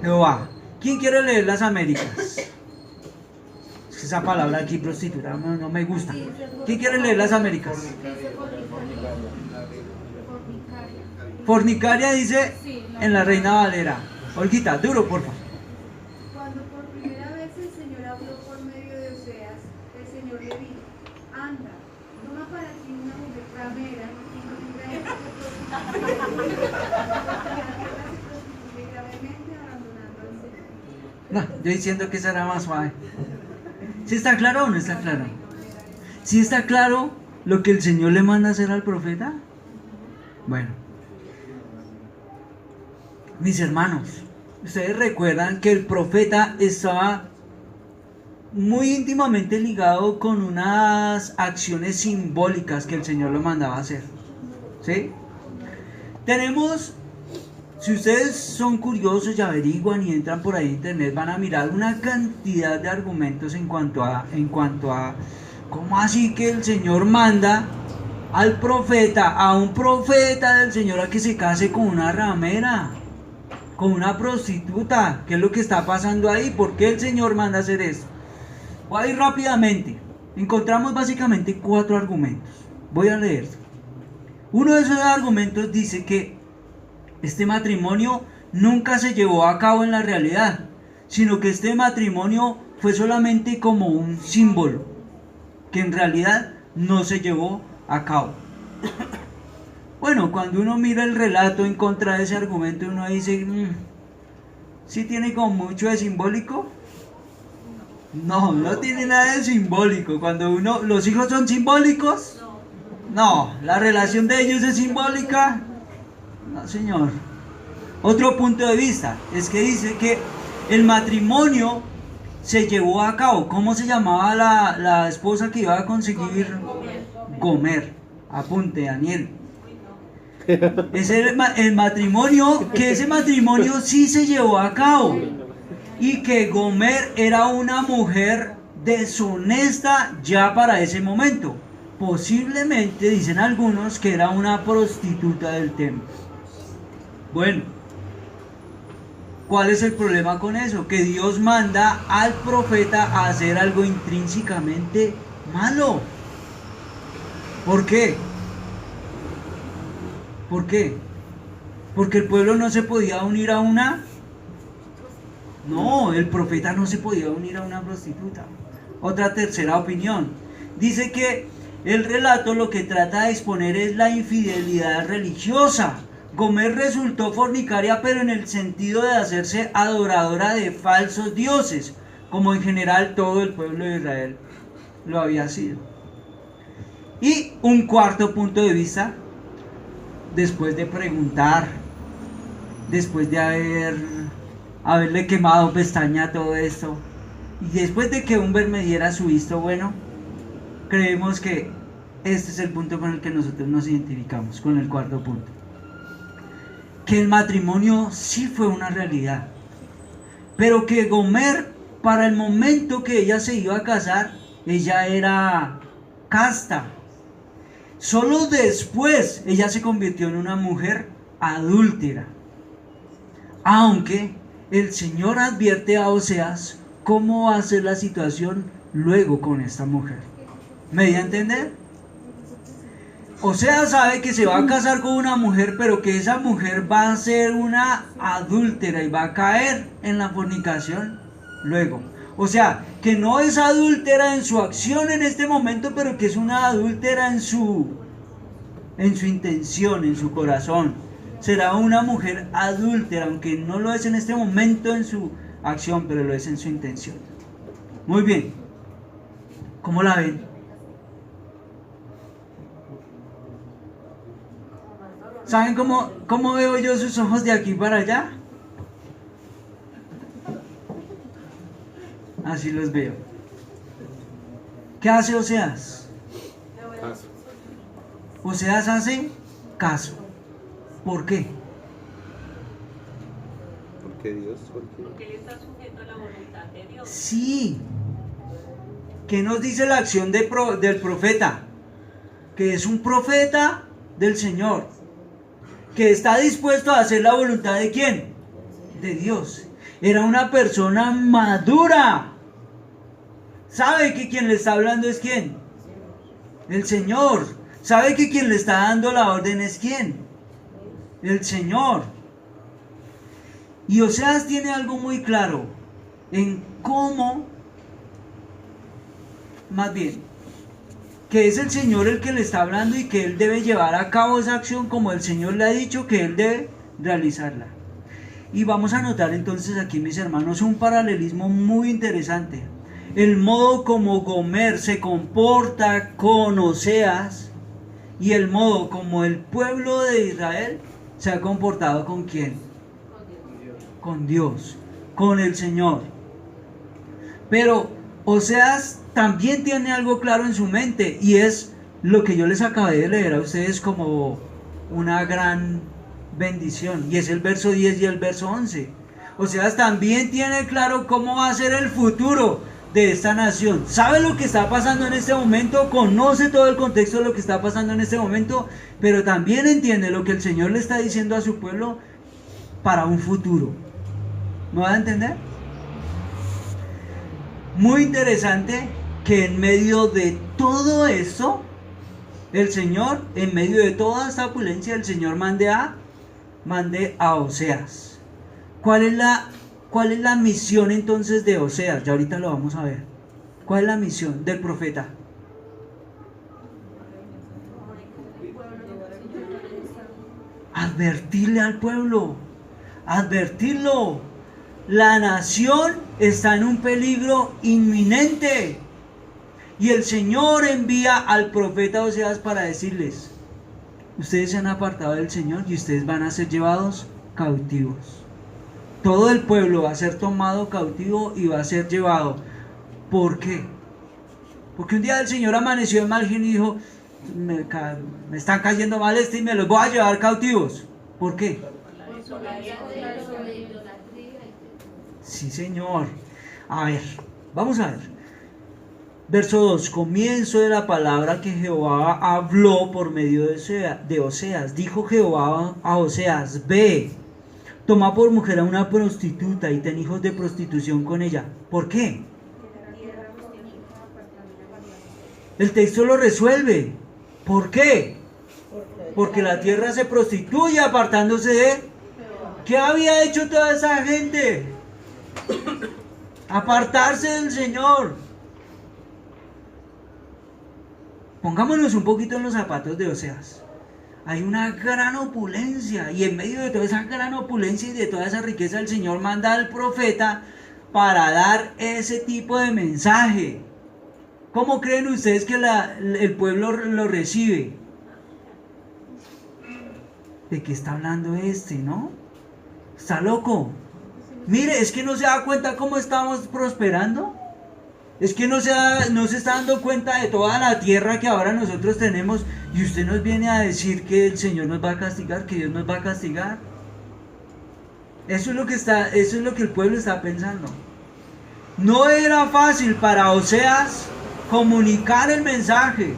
Jehová. ¿Quién quiere leer las Américas? Esa palabra aquí, prostituta, no me gusta. ¿Quién quiere leer las Américas? Fornicaria dice en la Reina Valera. Olguita, duro, por favor. Cuando por primera vez el Señor habló por medio de Oseas, el Señor le dijo: anda, toma para ti una mujer ramera y no trae gravemente abandonando al Señor. No, yo diciendo que será más suave. ¿Sí está claro o no está claro? ¿Sí está claro lo que el Señor le manda hacer al profeta? Bueno, mis hermanos, ustedes recuerdan que el profeta estaba muy íntimamente ligado con unas acciones simbólicas que el Señor lo mandaba hacer. ¿Sí? Tenemos, si ustedes son curiosos y averiguan y entran por ahí en internet, van a mirar una cantidad de argumentos en cuanto a cómo así que el Señor manda al profeta, a un profeta del Señor, a que se case con una ramera, con una prostituta. ¿Qué es lo que está pasando ahí? ¿Por qué el Señor manda hacer eso? Voy a ir rápidamente. Encontramos básicamente 4 argumentos. Voy a leer. Uno de esos argumentos dice que este matrimonio nunca se llevó a cabo en la realidad, sino que este matrimonio fue solamente como un símbolo, que en realidad no se llevó a cabo. Bueno, cuando uno mira el relato en contra de ese argumento, uno dice, ¿sí tiene como mucho de simbólico? No, no tiene nada de simbólico. Cuando los hijos son simbólicos, no, la relación de ellos es simbólica. No, señor. Otro punto de vista es que dice que el matrimonio se llevó a cabo. ¿Cómo se llamaba la esposa que iba a conseguir? Gomer. Apunte, Daniel. Es el matrimonio, que ese matrimonio sí se llevó a cabo. Y que Gomer era una mujer deshonesta ya para ese momento. Posiblemente, dicen algunos, que era una prostituta del templo. Bueno, ¿cuál es el problema con eso? Que Dios manda al profeta a hacer algo intrínsecamente malo. ¿Por qué? ¿Por qué? Porque el pueblo no se podía unir a una... No, el profeta no se podía unir a una prostituta. Otra tercera opinión. Dice que el relato lo que trata de exponer es la infidelidad religiosa. Gomer resultó fornicaria, pero en el sentido de hacerse adoradora de falsos dioses, como en general todo el pueblo de Israel lo había sido. Y un cuarto punto de vista, después de preguntar, después de haberle quemado pestaña a todo esto, y después de que Humber me diera su visto bueno, creemos que este es el punto con el que nosotros nos identificamos, con el cuarto punto. Que el matrimonio sí fue una realidad, pero que Gomer, para el momento que ella se iba a casar, ella era casta. Solo después ella se convirtió en una mujer adúltera. Aunque el Señor advierte a Oseas cómo va a ser la situación luego con esta mujer. ¿Me di a entender? Oseas sabe que se va a casar con una mujer, pero que esa mujer va a ser una adúltera y va a caer en la fornicación luego. O sea, que no es adúltera en su acción en este momento, pero que es una adúltera en su intención, en su corazón. Será una mujer adúltera, aunque no lo es en este momento en su acción, pero lo es en su intención. Muy bien. ¿Cómo la ven? ¿Saben cómo veo yo sus ojos de aquí para allá? Así los veo. ¿Qué hace Oseas? Caso. Oseas hace caso. ¿Por qué? Porque Dios, Porque él está sujeto a la voluntad de Dios. Sí. ¿Qué nos dice la acción del profeta? Que es un profeta del Señor. Que está dispuesto a hacer la voluntad ¿de quién? De Dios. Era una persona madura. ¿Sabe que quien le está hablando es quién? El Señor. ¿Sabe que quien le está dando la orden es quién? El Señor. Y Oseas tiene algo muy claro en cómo, más bien, que es el Señor el que le está hablando y que él debe llevar a cabo esa acción como el Señor le ha dicho que él debe realizarla. Y vamos a notar entonces aquí, mis hermanos, un paralelismo muy interesante. El modo como Gomer se comporta con Oseas y el modo como el pueblo de Israel se ha comportado con ¿quién? Con Dios, con el Señor. Pero Oseas también tiene algo claro en su mente y es lo que yo les acabé de leer a ustedes como una gran bendición, y es el verso 10 y el verso 11. Oseas también tiene claro cómo va a ser el futuro de esta nación. Sabe lo que está pasando en este momento, conoce todo el contexto de lo que está pasando en este momento, pero también entiende lo que el Señor le está diciendo a su pueblo para un futuro. ¿Me va a entender? Muy interesante que en medio de todo eso, el Señor, en medio de toda esta opulencia, el Señor mande a Oseas. ¿Cuál es la misión entonces de Oseas? Ya ahorita lo vamos a ver. ¿Cuál es la misión del profeta? Advertirle al pueblo, advertirlo. La nación está en un peligro inminente. Y el Señor envía al profeta Oseas para decirles: ustedes se han apartado del Señor y ustedes van a ser llevados cautivos. Todo el pueblo va a ser tomado cautivo y va a ser llevado. ¿Por qué? Porque un día el Señor amaneció de mal genio y dijo: me están cayendo mal y me los voy a llevar cautivos. ¿Por qué? Sí, Señor. A ver, vamos a ver. Verso 2. Comienzo de la palabra que Jehová habló por medio de Oseas. Dijo Jehová a Oseas: ve, toma por mujer a una prostituta y ten hijos de prostitución con ella. ¿Por qué? El texto lo resuelve. ¿Por qué? Porque la tierra se prostituye apartándose de... ¿Qué había hecho toda esa gente? Apartarse del Señor. Pongámonos un poquito en los zapatos de Oseas. Hay una gran opulencia, y en medio de toda esa gran opulencia y de toda esa riqueza, el Señor manda al profeta para dar ese tipo de mensaje. ¿Cómo creen ustedes que el pueblo lo recibe? ¿De qué está hablando no? ¿Está loco? Mire, es que no se da cuenta cómo estamos prosperando. Es que no se está dando cuenta de toda la tierra que ahora nosotros tenemos, y usted nos viene a decir que el Señor nos va a castigar, que Dios nos va a castigar. Eso es lo que el pueblo está pensando. No era fácil para Oseas comunicar el mensaje.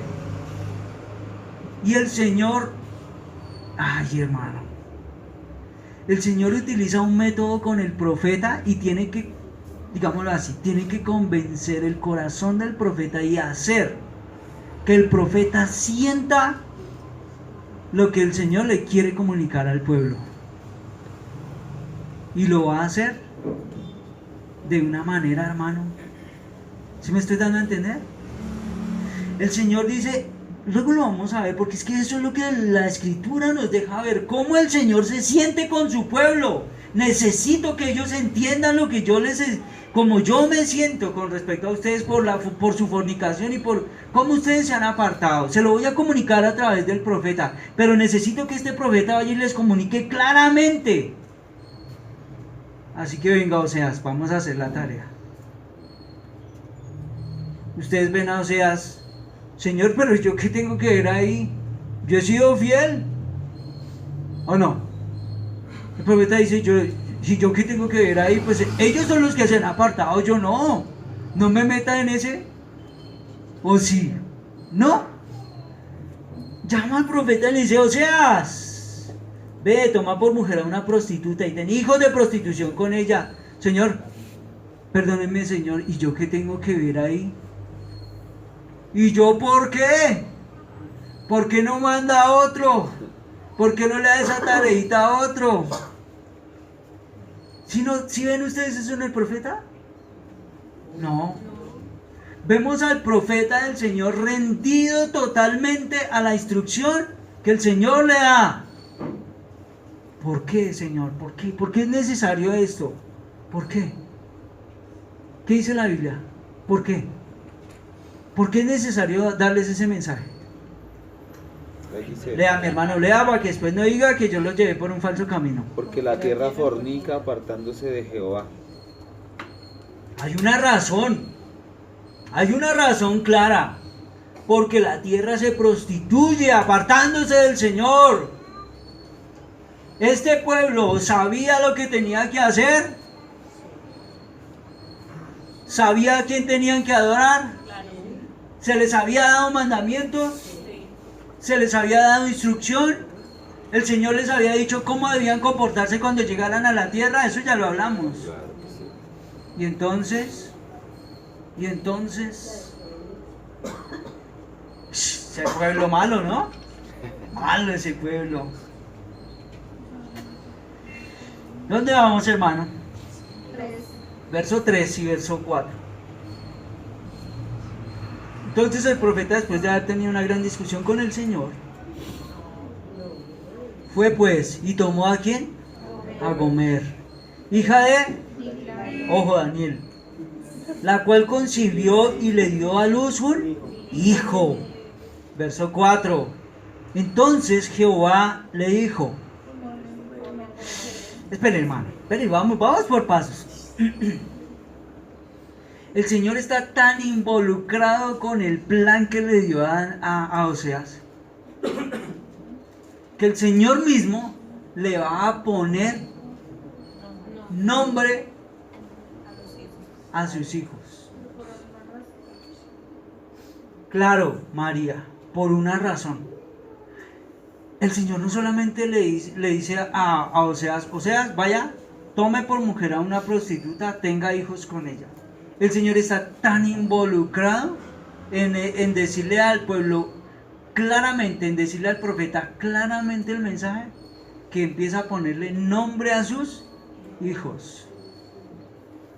Y el Señor, ay hermano, el Señor utiliza un método con el profeta y tiene que, digámoslo así, tiene que convencer el corazón del profeta y hacer que el profeta sienta lo que el Señor le quiere comunicar al pueblo. Y lo va a hacer de una manera, hermano. ¿Sí me estoy dando a entender? El Señor dice, luego lo vamos a ver, porque es que eso es lo que la Escritura nos deja ver, cómo el Señor se siente con su pueblo. Necesito que ellos entiendan lo que yo como yo me siento con respecto a ustedes por su fornicación y por cómo ustedes se han apartado. Se lo voy a comunicar a través del profeta, pero necesito que este profeta vaya y les comunique claramente. Así que venga, Oseas, vamos a hacer la tarea. Ustedes ven a Oseas, Señor, pero ¿yo qué tengo que ver ahí? ¿Yo he sido fiel? ¿O no? El profeta dice, ¿yo qué tengo que ver ahí? Pues ellos son los que se han apartado, yo no. No me meta en ese. ¿O sí? No. Llama al profeta y le dice, Oseas, ve, toma por mujer a una prostituta y ten hijos de prostitución con ella. Señor, perdóneme, Señor, ¿y yo qué tengo que ver ahí? ¿Y yo por qué? ¿Por qué no manda a otro? ¿Por qué no le da esa tareita a otro? ¿Sí ven ustedes eso en el profeta? No. Vemos al profeta del Señor rendido totalmente a la instrucción que el Señor le da. ¿Por qué, Señor? ¿Por qué? ¿Por qué es necesario esto? ¿Por qué? ¿Qué dice la Biblia? ¿Por qué? ¿Por qué es necesario darles ese mensaje? Lea, mi hermano, lea para que después no diga que yo los llevé por un falso camino. Porque la tierra fornica apartándose de Jehová. Hay una razón clara. Porque la tierra se prostituye apartándose del Señor. Este pueblo sabía lo que tenía que hacer. Sabía a quién tenían que adorar. Se les había dado mandamientos. Se les había dado instrucción. El Señor les había dicho cómo debían comportarse cuando llegaran a la tierra. Eso ya lo hablamos. Y entonces ese pueblo malo, ¿no? Malo ese pueblo. ¿Dónde vamos, hermano? 3. Verso 3 y verso 4. Entonces el profeta, después de haber tenido una gran discusión con el Señor, fue pues y tomó ¿a quién? A Gomer, hija de, ojo Daniel, la cual concibió y le dio a luz un hijo. Verso 4. Entonces Jehová le dijo, esperen, hermano, esperen, vamos por pasos. El Señor está tan involucrado con el plan que le dio a Oseas, que el Señor mismo le va a poner nombre a sus hijos. Claro, María, por una razón. El Señor no solamente le dice a Oseas, vaya, tome por mujer a una prostituta, tenga hijos con ella. El Señor está tan involucrado en decirle al pueblo claramente, en decirle al profeta claramente el mensaje, que empieza a ponerle nombre a sus hijos.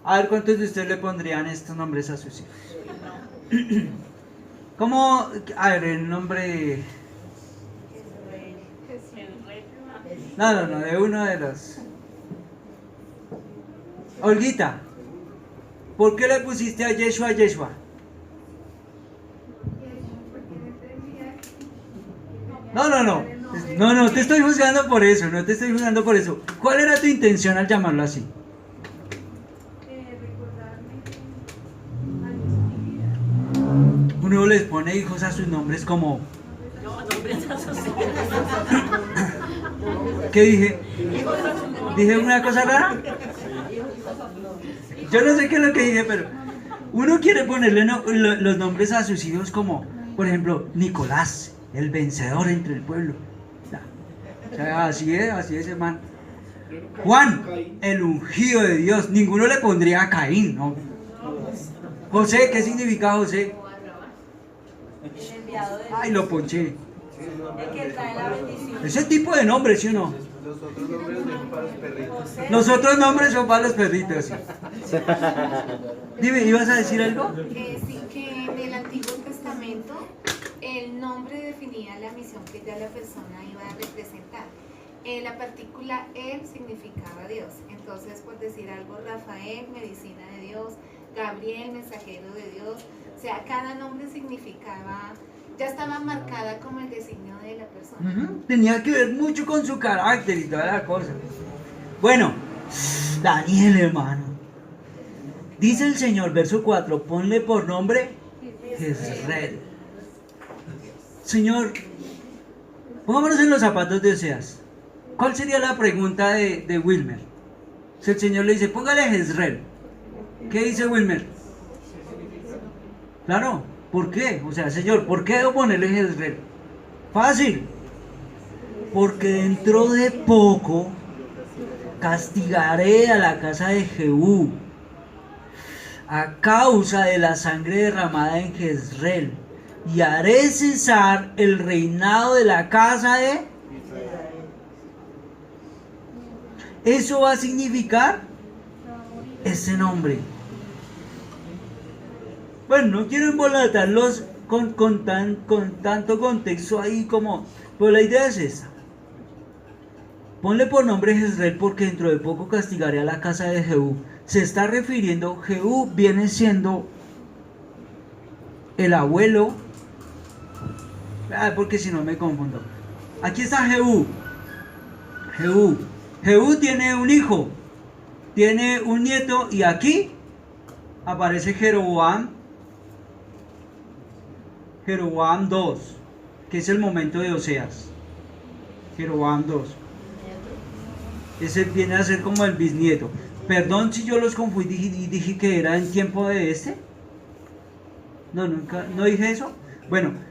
A ver, ¿cuántos de ustedes le pondrían estos nombres a sus hijos? ¿Cómo? A ver, el nombre... No, de uno de los... Olguita, ¿por qué le pusiste a Yeshua? No, te estoy juzgando por eso, no te estoy juzgando por eso. ¿Cuál era tu intención al llamarlo así? Uno les pone hijos a sus nombres como... No, nombres a sus hijos. ¿Qué dije? ¿Dije una cosa rara? Yo no sé qué es lo que dije, pero uno quiere ponerle los nombres a sus hijos como, por ejemplo, Nicolás, el vencedor entre el pueblo. O sea, así es, hermano. Juan, el ungido de Dios. Ninguno le pondría a Caín, ¿no? José, ¿qué significa José? El enviado de Dios. Ay, lo ponché. El que trae la bendición. Ese tipo de nombre, ¿sí o no? Los otros nombres son para los perritos. José. Los otros nombres son para los perritos. Sí. Dime, ¿ibas a decir algo? Sí, que en el Antiguo Testamento el nombre definía la misión que ya la persona iba a representar. La partícula él significaba Dios. Entonces, por decir algo, Rafael, medicina de Dios, Gabriel, mensajero de Dios. O sea, cada nombre significaba, ya estaba marcada como el designio de la persona. Tenía que ver mucho con su carácter y toda la cosa. Bueno, Daniel, hermano. Dice el Señor, verso 4, ponle por nombre Jezreel. Señor, pongámonos en los zapatos de Oseas. ¿Cuál sería la pregunta de Wilmer? Si el Señor le dice, póngale Jezreel. ¿Qué dice Wilmer? Claro, ¿por qué? O sea, Señor, ¿por qué debo ponerle Jezreel? Fácil. Porque dentro de poco castigaré a la casa de Jehú a causa de la sangre derramada en Jezreel y haré cesar el reinado de la casa de... Eso va a significar ese nombre. Bueno, no quiero embolatarlos con tanto contexto ahí como... Pero la idea es esta. Ponle por nombre Jezreel porque dentro de poco castigaré a la casa de Jehú. Se está refiriendo, Jehú viene siendo el abuelo. Porque si no me confundo. Aquí está Jehú. Jehú tiene un hijo, tiene un nieto y aquí aparece Jeroboam 2, que es el momento de Oseas. Jeroboam 2. Ese viene a ser como el bisnieto. Perdón si yo los confundí y dije que era en tiempo de este. No, nunca, no dije eso. Bueno,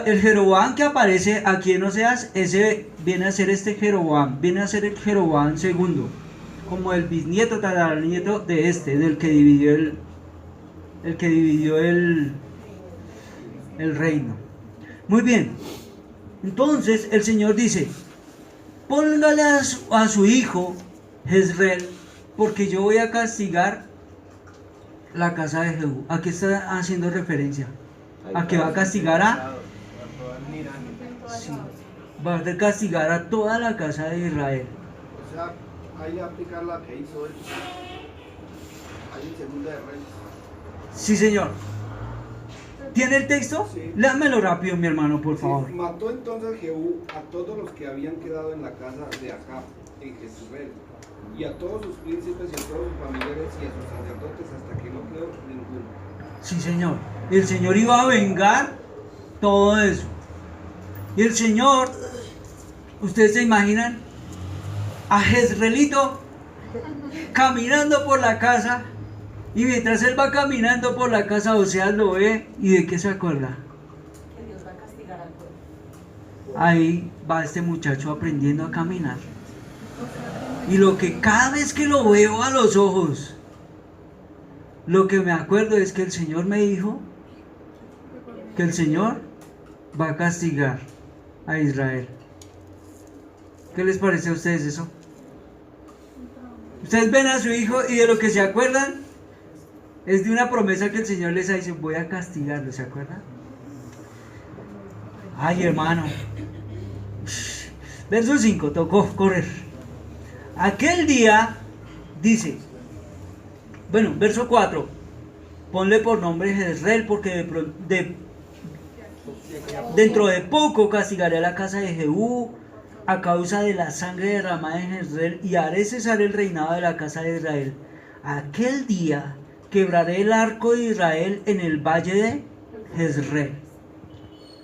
el Jeroboam que aparece aquí en Oseas, ese viene a ser este Jeroboam, viene a ser el Jeroboam segundo, como el bisnieto, tataranieto de este, del que dividió el reino. Muy bien, entonces el Señor dice, póngale a su hijo Jezreel, porque yo voy a castigar la casa de Jehú. ¿A qué está haciendo referencia? ¿A que va a castigar a? Sí, va a castigar a toda la casa de Israel. O sea, ahí aplicar la que hizo él. Ahí en Segunda de Reyes. Sí, señor. ¿Tiene el texto? Sí. Léamelo rápido, mi hermano, por favor. Sí, mató entonces Jehú a todos los que habían quedado en la casa de Acab en Jezreel, y a todos sus príncipes y a todos sus familiares y a sus sacerdotes hasta que no quedó ninguno. Sí, señor. El Señor iba a vengar todo eso. Y el Señor, ustedes se imaginan a Jezreelito caminando por la casa, y mientras él va caminando por la casa, Oseas lo ve, ¿y de qué se acuerda? Que Dios va a castigar al pueblo. Ahí va este muchacho aprendiendo a caminar. Y lo que cada vez que lo veo a los ojos, lo que me acuerdo es que el Señor me dijo que el Señor va a castigar a Israel. ¿Qué les parece a ustedes eso? Ustedes ven a su hijo y de lo que se acuerdan es de una promesa que el Señor les ha dicho, voy a castigarlo, ¿se acuerdan? Ay, hermano. Verso 5, tocó correr. Aquel día, dice, bueno, verso 4, ponle por nombre Jezreel porque dentro de poco castigaré a la casa de Jehú a causa de la sangre derramada en Jezreel y haré cesar el reinado de la casa de Israel. Aquel día quebraré el arco de Israel en el valle de Jezreel.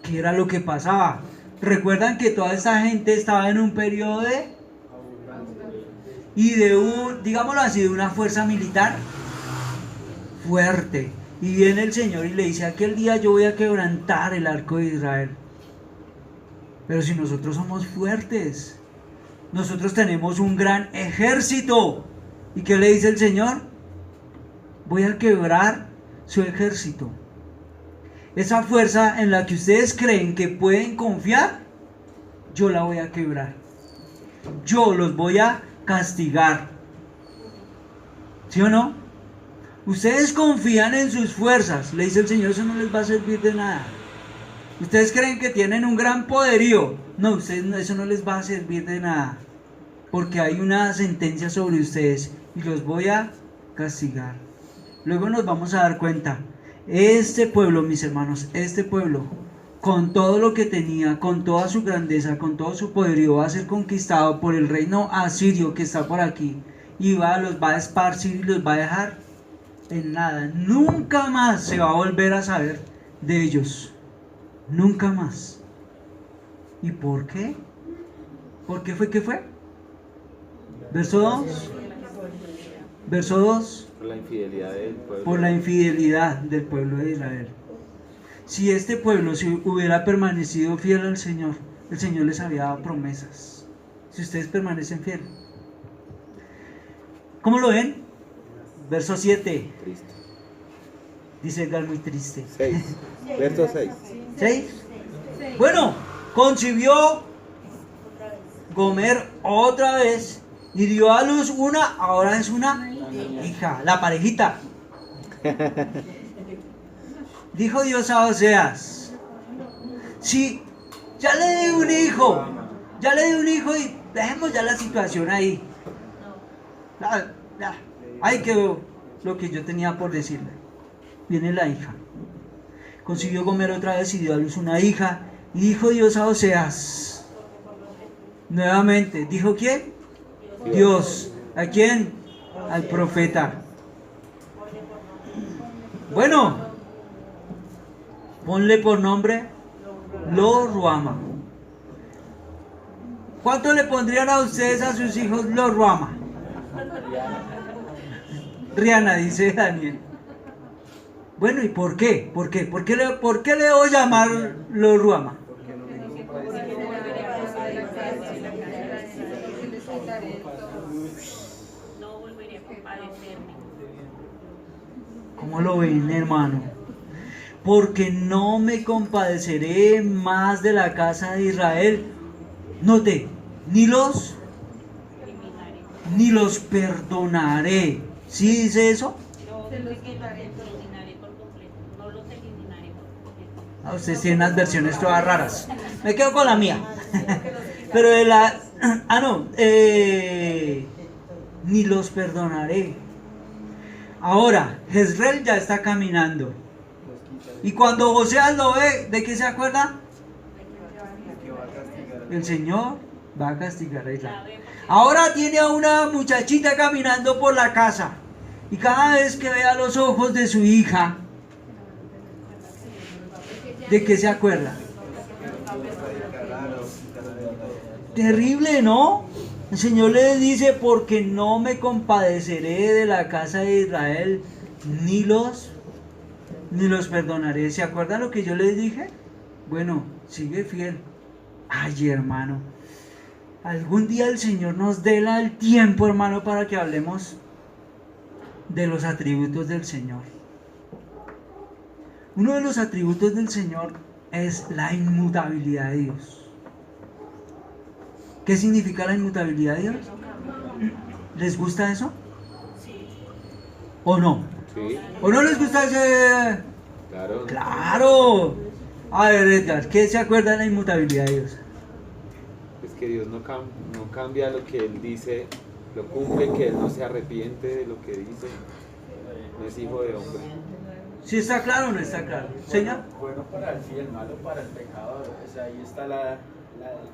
¿Qué era lo que pasaba? Recuerdan que toda esta gente estaba en un periodo digámoslo así, de una fuerza militar fuerte. Y viene el Señor y le dice, aquel día yo voy a quebrantar el arco de Israel. Pero si nosotros somos fuertes, nosotros tenemos un gran ejército. ¿Y qué le dice el Señor? Voy a quebrar su ejército. esa fuerza en la que ustedes creen que pueden confiar, yo la voy a quebrar. Yo los voy a castigar. ¿Sí o no? Ustedes confían en sus fuerzas, le dice el Señor, eso no les va a servir de nada. Ustedes creen que tienen un gran poderío, no, ustedes, eso no les va a servir de nada, porque hay una sentencia sobre ustedes y los voy a castigar. Luego nos vamos a dar cuenta, este pueblo, mis hermanos, este pueblo, con todo lo que tenía, con toda su grandeza, con todo su poderío, va a ser conquistado por el reino asirio que está por aquí, y los va a esparcir y los va a dejar en nada. Nunca más se va a volver a saber de ellos. Nunca más. ¿Y por qué? ¿Por qué fue que fue? Verso 2. Verso 2. Por la infidelidad del pueblo. Por la infidelidad del pueblo de Israel. Si este pueblo se hubiera permanecido fiel al Señor, el Señor les había dado promesas. Si ustedes permanecen fieles. ¿Cómo lo ven? Verso 7. Triste. Dice Edgar, muy triste. 6. Verso 6. 6. Bueno, concibió Gomer otra vez y dio a luz ahora es una hija, la parejita. Dijo Dios a Oseas, sí, ya le di un hijo y dejemos ya la situación ahí. Ahí quedó lo que yo tenía por decirle. Viene la hija. Consiguió Gomer otra vez y dio a luz una hija. Y dijo Dios a Oseas. Nuevamente, ¿dijo quién? Dios. ¿A quién? Al profeta. Bueno, ponle por nombre Lo-Ruama. ¿Cuánto le pondrían a ustedes a sus hijos Lo-Ruama? Rihanna, dice Daniel. Bueno, ¿y por qué? ¿Por qué le debo llamar Lo-Ruama? No volveré a compadecerme. ¿Cómo lo ven, hermano? Porque no me compadeceré más de la casa de Israel. Note, ni los perdonaré. ¿Sí dice eso? No los eliminaré por completo. No los eliminaré por completo. Ustedes tienen unas versiones todas raras. Me quedo con la mía. Pero de la... ni los perdonaré. Ahora, Jezreel ya está caminando. Y cuando Oseas lo ve, ¿de qué se acuerda? El Señor va a castigar a Israel. Ahora tiene a una muchachita caminando por la casa. Y cada vez que vea los ojos de su hija, ¿de qué se acuerda? Terrible, ¿no? El Señor les dice, porque no me compadeceré de la casa de Israel, ni los perdonaré. ¿Se acuerdan lo que yo les dije? Bueno, sigue fiel. Ay, hermano, algún día el Señor nos dé el tiempo, hermano, para que hablemos de los atributos del Señor. Uno de los atributos del Señor es la inmutabilidad de Dios. ¿Qué significa la inmutabilidad de Dios? ¿Les gusta eso? ¿O no? Sí. ¿O no les gusta ese? Claro. ¡Claro! A ver, Edgar, ¿qué se acuerda de la inmutabilidad de Dios? Es que Dios no cambia lo que Él dice, lo cumple, que Él no se arrepiente de lo que dice. No es hijo de hombre. ¿Sí está claro o no está claro? ¿Señor? Bueno para el fiel, malo para el pecador. O sea, ahí está el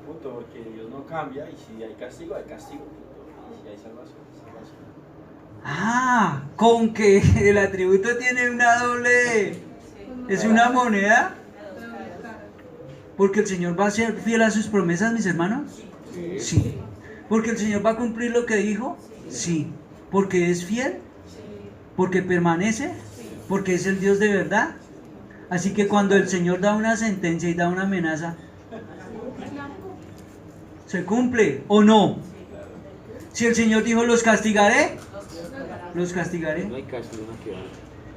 punto, porque Dios no cambia y si hay castigo, hay castigo. Y si hay salvación, hay salvación. Ah, con que el atributo tiene una doble... ¿Es una moneda? Porque el Señor va a ser fiel a sus promesas, mis hermanos. Sí. Porque el Señor va a cumplir lo que dijo. Sí. Porque es fiel. Porque permanece. Porque es el Dios de verdad. Así que cuando el Señor da una sentencia y da una amenaza, ¿se cumple o no? Si el Señor dijo, los castigaré, los castigaré. No hay castigo, no queda.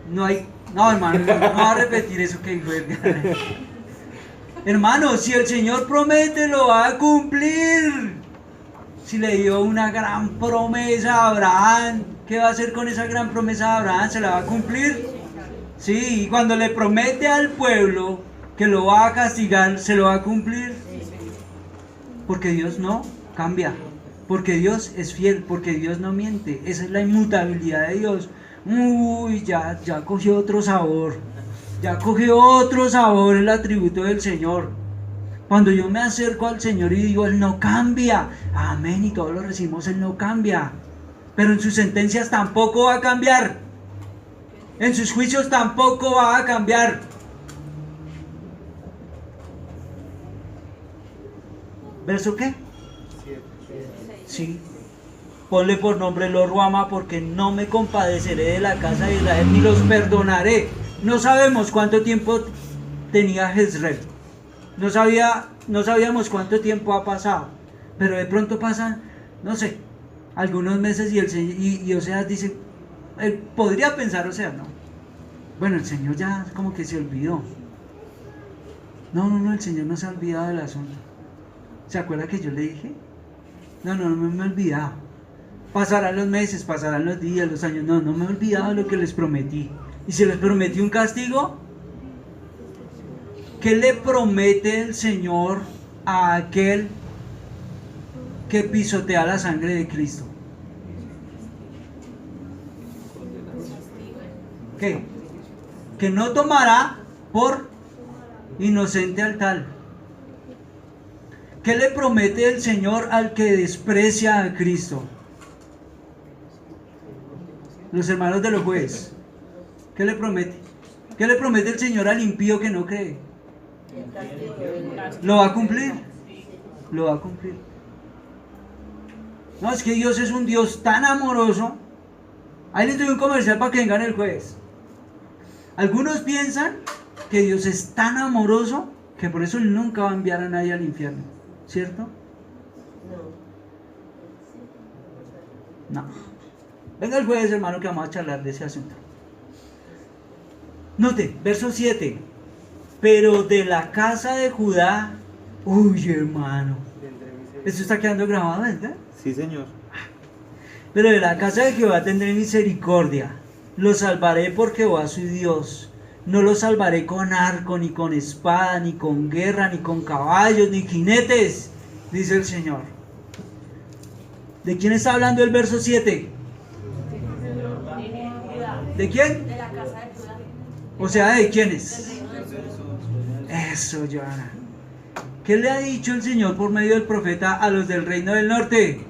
No hay No, hermano, no va a repetir eso que dijo Edgar. Hermano, si el Señor promete, lo va a cumplir. Si le dio una gran promesa a Abraham, ¿qué va a hacer con esa gran promesa a Abraham? ¿Se la va a cumplir? Sí, y cuando le promete al pueblo que lo va a castigar, ¿se lo va a cumplir? Porque Dios no cambia, porque Dios es fiel, porque Dios no miente. Esa es la inmutabilidad de Dios. Uy, ya cogió otro sabor. Ya cogió otro sabor el atributo del Señor. Cuando yo me acerco al Señor y digo, Él no cambia. Amén, y todos lo recibimos, Él no cambia. Pero en sus sentencias tampoco va a cambiar. En sus juicios tampoco va a cambiar. ¿Verso qué? Sí. Ponle por nombre lo Ruama, porque no me compadeceré de la casa de Israel ni los perdonaré. No sabemos cuánto tiempo tenía Jezreel. No sabíamos cuánto tiempo ha pasado. Pero de pronto pasan, no sé, algunos meses y Oseas dice, él podría pensar, Oseas, no. Bueno, el Señor ya como que se olvidó. No, el Señor no se ha olvidado del asunto. ¿Se acuerda que yo le dije? No me he olvidado. Pasarán los meses, pasarán los días, los años. No me he olvidado de lo que les prometí. ¿Y si les prometí un castigo? ¿Qué le promete el Señor a aquel que pisotea la sangre de Cristo? ¿Qué? Que no tomará por inocente al tal. ¿Qué le promete el Señor al que desprecia a Cristo? Los hermanos de los jueces. ¿Qué le promete? ¿Qué le promete el Señor al impío que no cree? ¿Lo va a cumplir? Lo va a cumplir. No, es que Dios es un Dios tan amoroso. Ahí les doy un comercial para que vengan el jueves. Algunos piensan que Dios es tan amoroso que por eso Él nunca va a enviar a nadie al infierno. ¿Cierto? No. Venga el jueves, hermano, que vamos a charlar de ese asunto. Note, verso 7. Pero de la casa de Judá, uy, hermano, esto está quedando grabado, ¿verdad? Sí, Señor. Pero de la casa de Jehová tendré misericordia, lo salvaré por Jehová su Dios. No lo salvaré con arco, ni con espada, ni con guerra, ni con caballos, ni jinetes, dice el Señor. ¿De quién está hablando el verso 7? ¿De quién? De la casa de Judá. O sea, ¿de quiénes? Eso, Joana. ¿Qué le ha dicho el Señor por medio del profeta a los del reino del norte?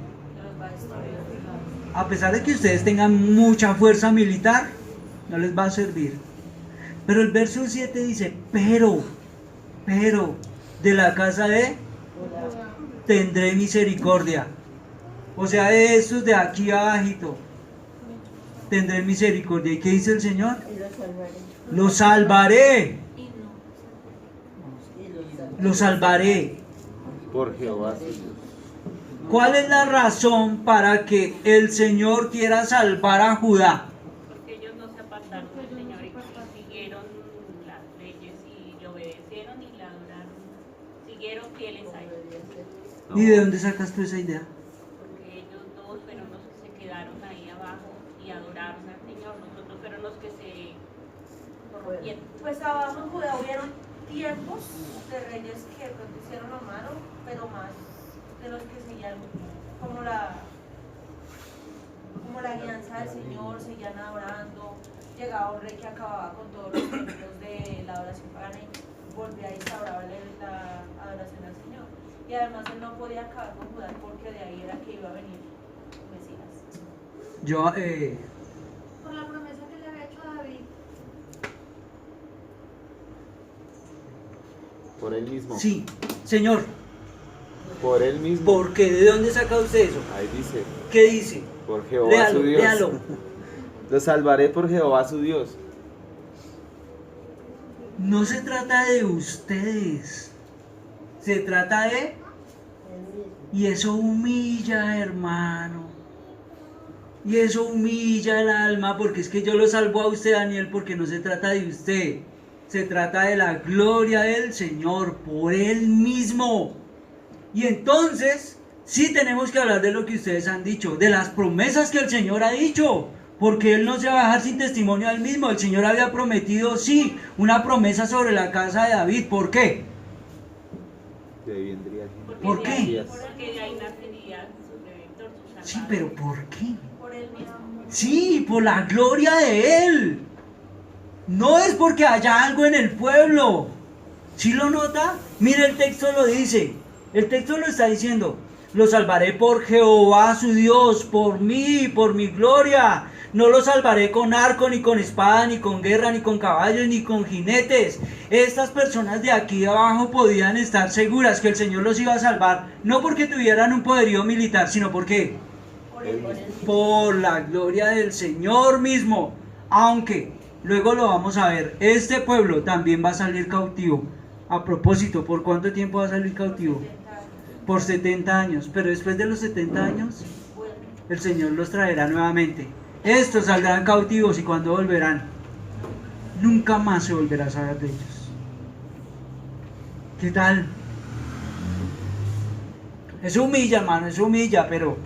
A pesar de que ustedes tengan mucha fuerza militar, no les va a servir. Pero el verso 7 dice, pero, de la casa de tendré misericordia. O sea, de estos de aquí abajito, tendré misericordia. ¿Y qué dice el Señor? Lo salvaré. Lo salvaré. Por Jehová su Dios. ¿Cuál es la razón para que el Señor quiera salvar a Judá? Porque ellos no se apartaron del Señor y siguieron las leyes y le obedecieron y le adoraron. Siguieron fieles a Él. ¿Y de dónde sacas tú esa idea? Porque ellos dos fueron los que se quedaron ahí abajo y adoraron al Señor. Nosotros fueron los que se corrompieron. Pues abajo en Judá hubieron tiempos de reyes que hicieron lo malo, pero más de los que seguían como la guianza del Señor, seguían adorando. Llegaba un rey que acababa con todos los templos de la adoración pagana y volvía a instaurar la adoración al Señor. Y además él no podía acabar con Judá porque de ahí era que iba a venir Mesías. Yo, Por la promesa que le había hecho a David. Por él mismo. sí, Señor, Por él mismo. ¿por qué? ¿De dónde saca usted eso? Ahí dice. ¿Qué dice? Por Jehová Léalo, su Dios. léalo. Lo salvaré por Jehová su Dios. No se trata de ustedes, se trata de... Y eso humilla, hermano. Y eso humilla el alma, porque es que yo lo salvo a usted, Daniel, porque no se trata de usted. Se trata de la gloria del Señor por Él mismo. Y entonces, sí tenemos que hablar de lo que ustedes han dicho, de las promesas que el Señor ha dicho, porque Él no se va a dejar sin testimonio a Él mismo. El Señor había prometido, sí, una promesa sobre la casa de David. ¿Por qué? De ahí vendría ¿Por de qué? ahí- Porque de ahí nacería su redentor, su Sí, salvador. pero ¿por qué? Por él mismo. Sí, por la gloria de Él. No es porque haya algo en el pueblo. ¿Sí lo nota? Mire, el texto lo dice. El texto lo está diciendo. Lo salvaré por Jehová su Dios, por mí, por mi gloria. No lo salvaré con arco, ni con espada, ni con guerra, ni con caballos, ni con jinetes. Estas personas de aquí abajo podían estar seguras que el Señor los iba a salvar. No porque tuvieran un poderío militar, sino porque Por él mismo. por la gloria del Señor mismo. Aunque, luego lo vamos a ver, este pueblo también va a salir cautivo. A propósito, ¿por cuánto tiempo va a salir cautivo? Por 70 años. Pero después de los 70 años, el Señor los traerá nuevamente. Estos saldrán cautivos, y cuando volverán, nunca más se volverá a saber de ellos. ¿Qué tal? Eso humilla, hermano, eso humilla, pero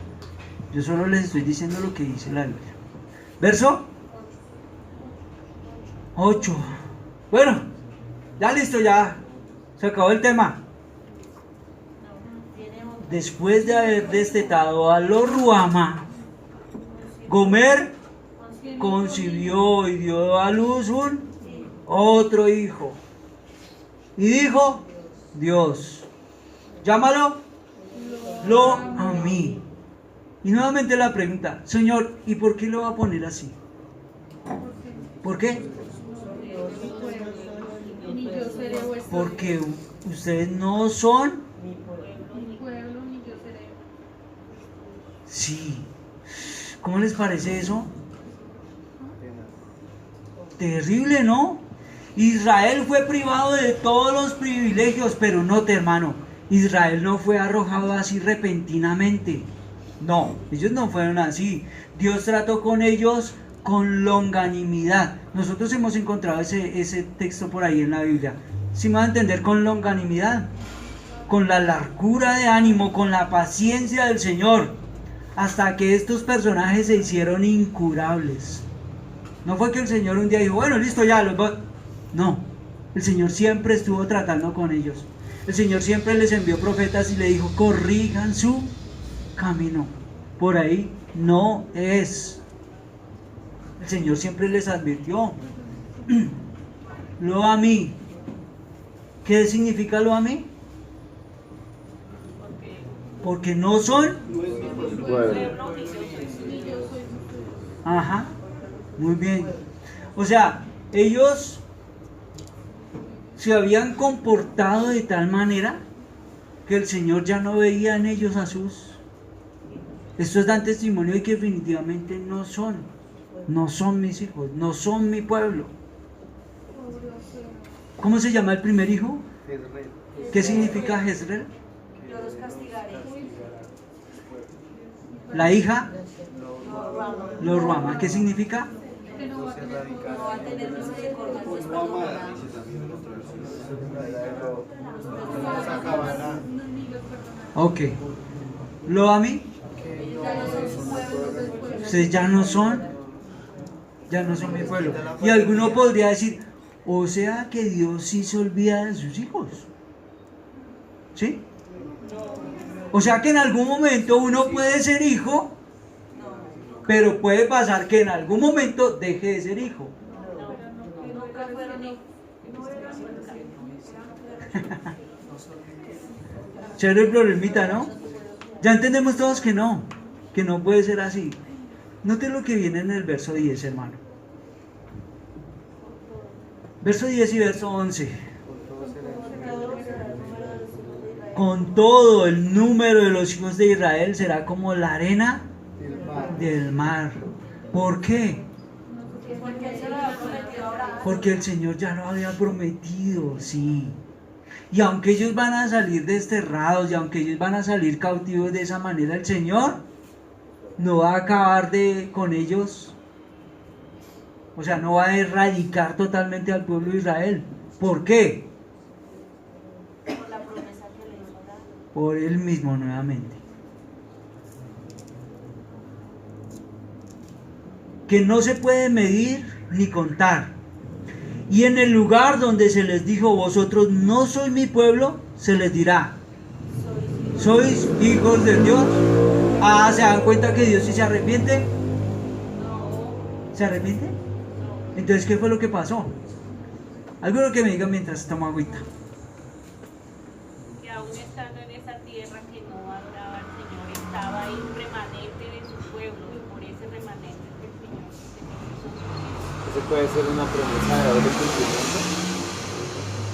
yo solo les estoy diciendo lo que dice la Biblia. Verso 8. Bueno, ya listo, ya se acabó el tema. Después de haber destetado a Lo Ruama, Gomer concibió y dio a luz un otro hijo. Y dijo, Dios, llámalo Lo a mí. Y nuevamente la pregunta, Señor, ¿y por qué lo va a poner así? ¿Por qué? Ni yo seré vuestro Porque ustedes no son. mi pueblo, ni yo seré. Sí. ¿Cómo les parece eso? Terrible, ¿no? Israel fue privado de todos los privilegios, pero note, hermano, Israel no fue arrojado así repentinamente. No, ellos no fueron así. Dios trató con ellos con longanimidad. Nosotros hemos encontrado ese texto por ahí en la Biblia. ¿Sí me va a entender? Con longanimidad, con la largura de ánimo, con la paciencia del Señor, hasta que estos personajes se hicieron incurables. No fue que el Señor un día dijo, bueno, listo, ya los voy. No, el Señor siempre estuvo tratando con ellos. El Señor siempre les envió profetas y le dijo, corrijan su camino. Por ahí no es. El Señor siempre les advirtió. Lo a mí. ¿Qué significa lo a mí? Porque no son. Pueblo, ni yo soy. Ajá, muy bien. O sea, ellos se habían comportado de tal manera que el Señor ya no veía en ellos a sus. Estos dan testimonio de que definitivamente no son mis hijos, no son mi pueblo. ¿Cómo se llama el primer hijo? ¿Qué significa Jezreel? Yo los castigaré. La hija, Lo Ruama. Lo Ruama. ¿Qué significa? Que no va a tener No va a tener misericordia, pues No ama, perdonará. dice también en otra versión. Ok. Lo a mí. Ellos ya no son su pueblo. Ustedes ya no son mi pueblo. Y alguno podría decir, o sea que Dios sí se olvida de sus hijos. ¿Sí? O sea que en algún momento uno puede ser hijo, pero puede pasar que en algún momento deje de ser hijo. Nunca fueron hijos. Chévere el problemita, ¿no? Ya entendemos todos que no puede ser así. Note lo que viene en el verso 10, hermano. Verso 10 y verso 11. Con todo el número de los hijos de Israel será como la arena del mar. ¿Por qué? Porque él se lo había prometido a Abraham. Porque el Señor ya lo había prometido, sí. Y aunque ellos van a salir desterrados, y aunque ellos van a salir cautivos de esa manera, el Señor no va a acabar con ellos, o sea, no va a erradicar totalmente al pueblo de Israel. ¿Por qué? Por la promesa que le hizo Abraham. Por él mismo nuevamente. Que no se puede medir ni contar. Y en el lugar donde se les dijo, vosotros no sois mi pueblo, se les dirá, sois hijos de Dios. Ah, ¿se dan cuenta que Dios sí se arrepiente? No, ¿Se arrepiente? no. Entonces, ¿qué fue lo que pasó? Alguno que me diga mientras tomo agüita. Que aún estando en esa tierra que no adoraba al Señor, estaba ahí un remanente de su pueblo, y por ese remanente es que el Señor hizo sus Ese puede ser una promesa de doble cumplimiento.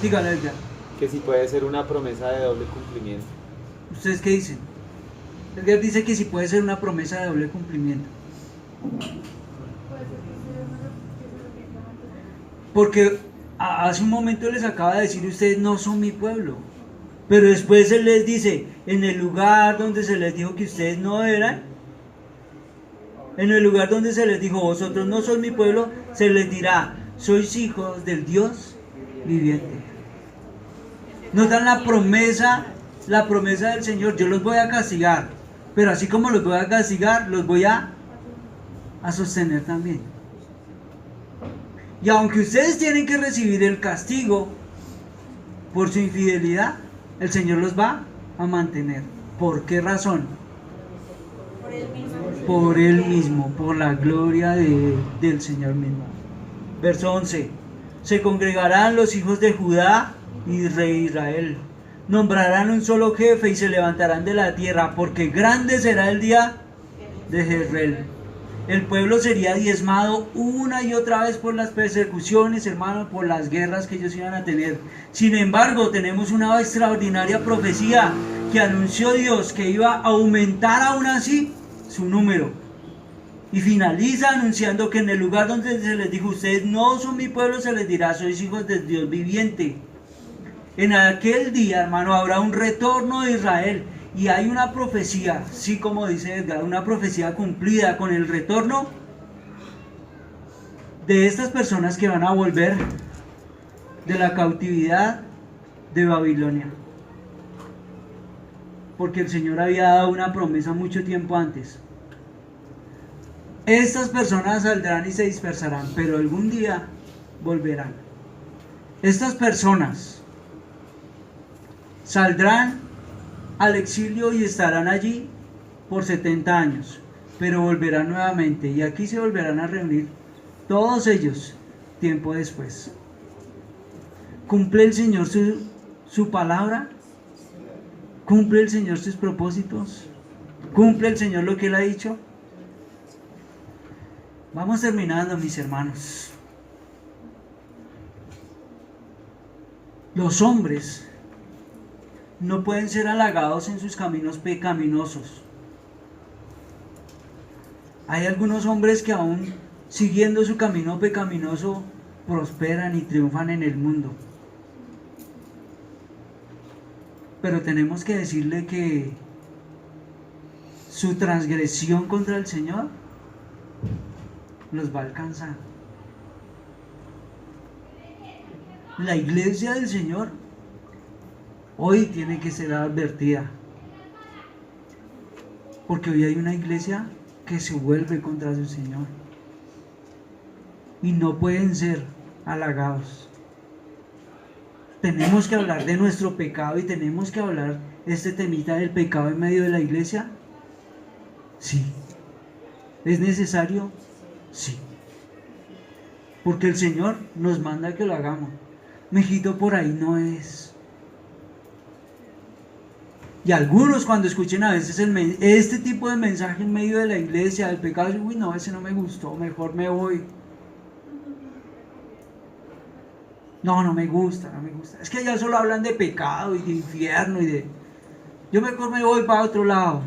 Dígale ya. Que sí puede ser una promesa de doble cumplimiento. ¿Ustedes qué dicen? Edgar dice que sí puede ser una promesa de doble cumplimiento. Porque hace un momento les acaba de decir, ustedes no son mi pueblo. Pero después él les dice, en el lugar donde se les dijo que ustedes no eran, en el lugar donde se les dijo, vosotros no sois mi pueblo, se les dirá, sois hijos del Dios viviente. Nos dan la promesa del Señor, yo los voy a castigar, pero así como los voy a castigar, los voy a sostener también. Y aunque ustedes tienen que recibir el castigo por su infidelidad, el Señor los va a mantener. ¿Por qué razón? Por él mismo. Por Él mismo, por la gloria del Señor mismo. Verso 11. Se congregarán los hijos de Judá y rey Israel. Nombrarán un solo jefe y se levantarán de la tierra, porque grande será el día de Jezreel. El pueblo sería diezmado una y otra vez por las persecuciones, hermano, por las guerras que ellos iban a tener. Sin embargo, tenemos una extraordinaria profecía que anunció Dios que iba a aumentar aún así su número. Y finaliza anunciando que en el lugar donde se les dijo, ustedes no son mi pueblo, se les dirá, sois hijos del Dios viviente. En aquel día, hermano, habrá un retorno de Israel. Y hay una profecía, sí, como dice Edgar, una profecía cumplida con el retorno de estas personas que van a volver de la cautividad de Babilonia. Porque el Señor había dado una promesa mucho tiempo antes. Estas personas saldrán y se dispersarán, pero algún día volverán. Estas personas saldrán al exilio y estarán allí por 70 años, pero volverán nuevamente y aquí se volverán a reunir todos ellos tiempo después. ¿Cumple el Señor su palabra? ¿Cumple el Señor sus propósitos? ¿Cumple el Señor lo que Él ha dicho? Vamos terminando, mis hermanos. Los hombres no pueden ser halagados en sus caminos pecaminosos. Hay algunos hombres que aún siguiendo su camino pecaminoso prosperan y triunfan en el mundo. Pero tenemos que decirle que su transgresión contra el Señor los va a alcanzar. La iglesia del Señor hoy tiene que ser advertida, porque hoy hay una iglesia que se vuelve contra su Señor y no pueden ser halagados. Tenemos que hablar de nuestro pecado y tenemos que hablar este temita del pecado en medio de la iglesia. Sí. ¿Es necesario? Sí. Porque el Señor nos manda que lo hagamos. Mijito, por ahí no es. Y algunos cuando escuchen a veces este tipo de mensaje en medio de la iglesia, del pecado, uy no, ese no me gustó, mejor me voy. No me gusta. Es que ya solo hablan de pecado y de infierno y de... Yo mejor me voy para otro lado.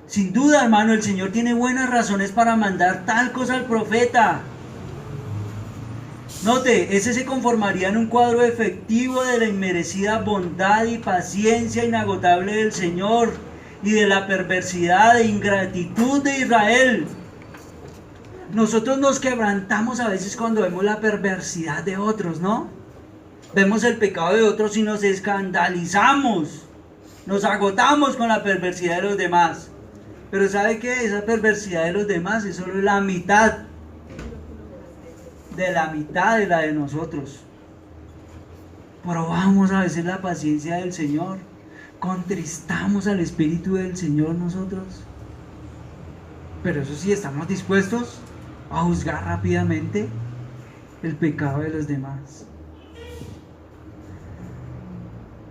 Sin duda, hermano, el Señor tiene buenas razones para mandar tal cosa al profeta. Note, ese se conformaría en un cuadro efectivo de la inmerecida bondad y paciencia inagotable del Señor y de la perversidad e ingratitud de Israel. Nosotros nos quebrantamos a veces cuando vemos la perversidad de otros, ¿no? Vemos el pecado de otros y nos escandalizamos, nos agotamos con la perversidad de los demás. Pero ¿sabe qué? Esa perversidad de los demás es solo la mitad de la de nosotros. Probamos a veces la paciencia del Señor, contristamos al Espíritu del Señor nosotros. Pero eso sí, estamos dispuestos a juzgar rápidamente el pecado de los demás.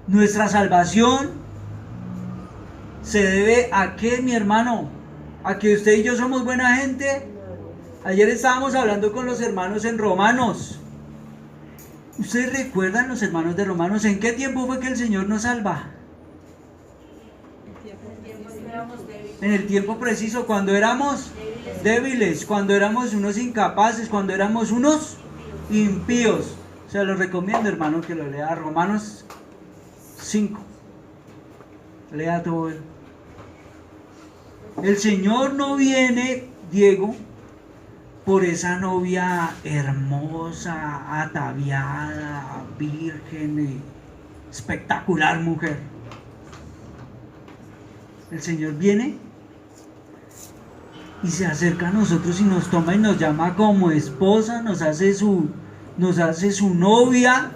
Nuestra salvación se debe a qué, mi hermano, a que usted y yo somos buena gente. Ayer estábamos hablando con los hermanos en Romanos. ¿Ustedes recuerdan, los hermanos de Romanos, en qué tiempo fue que el Señor nos salva? En el tiempo preciso, cuando éramos débiles, cuando éramos unos incapaces, cuando éramos unos impíos. Se lo recomiendo, hermano, que lo lea. Romanos 5. Lea todo él. El Señor no viene, Diego, por esa novia hermosa, ataviada, virgen, espectacular mujer. El Señor viene y se acerca a nosotros y nos toma y nos llama como esposa, nos hace su novia.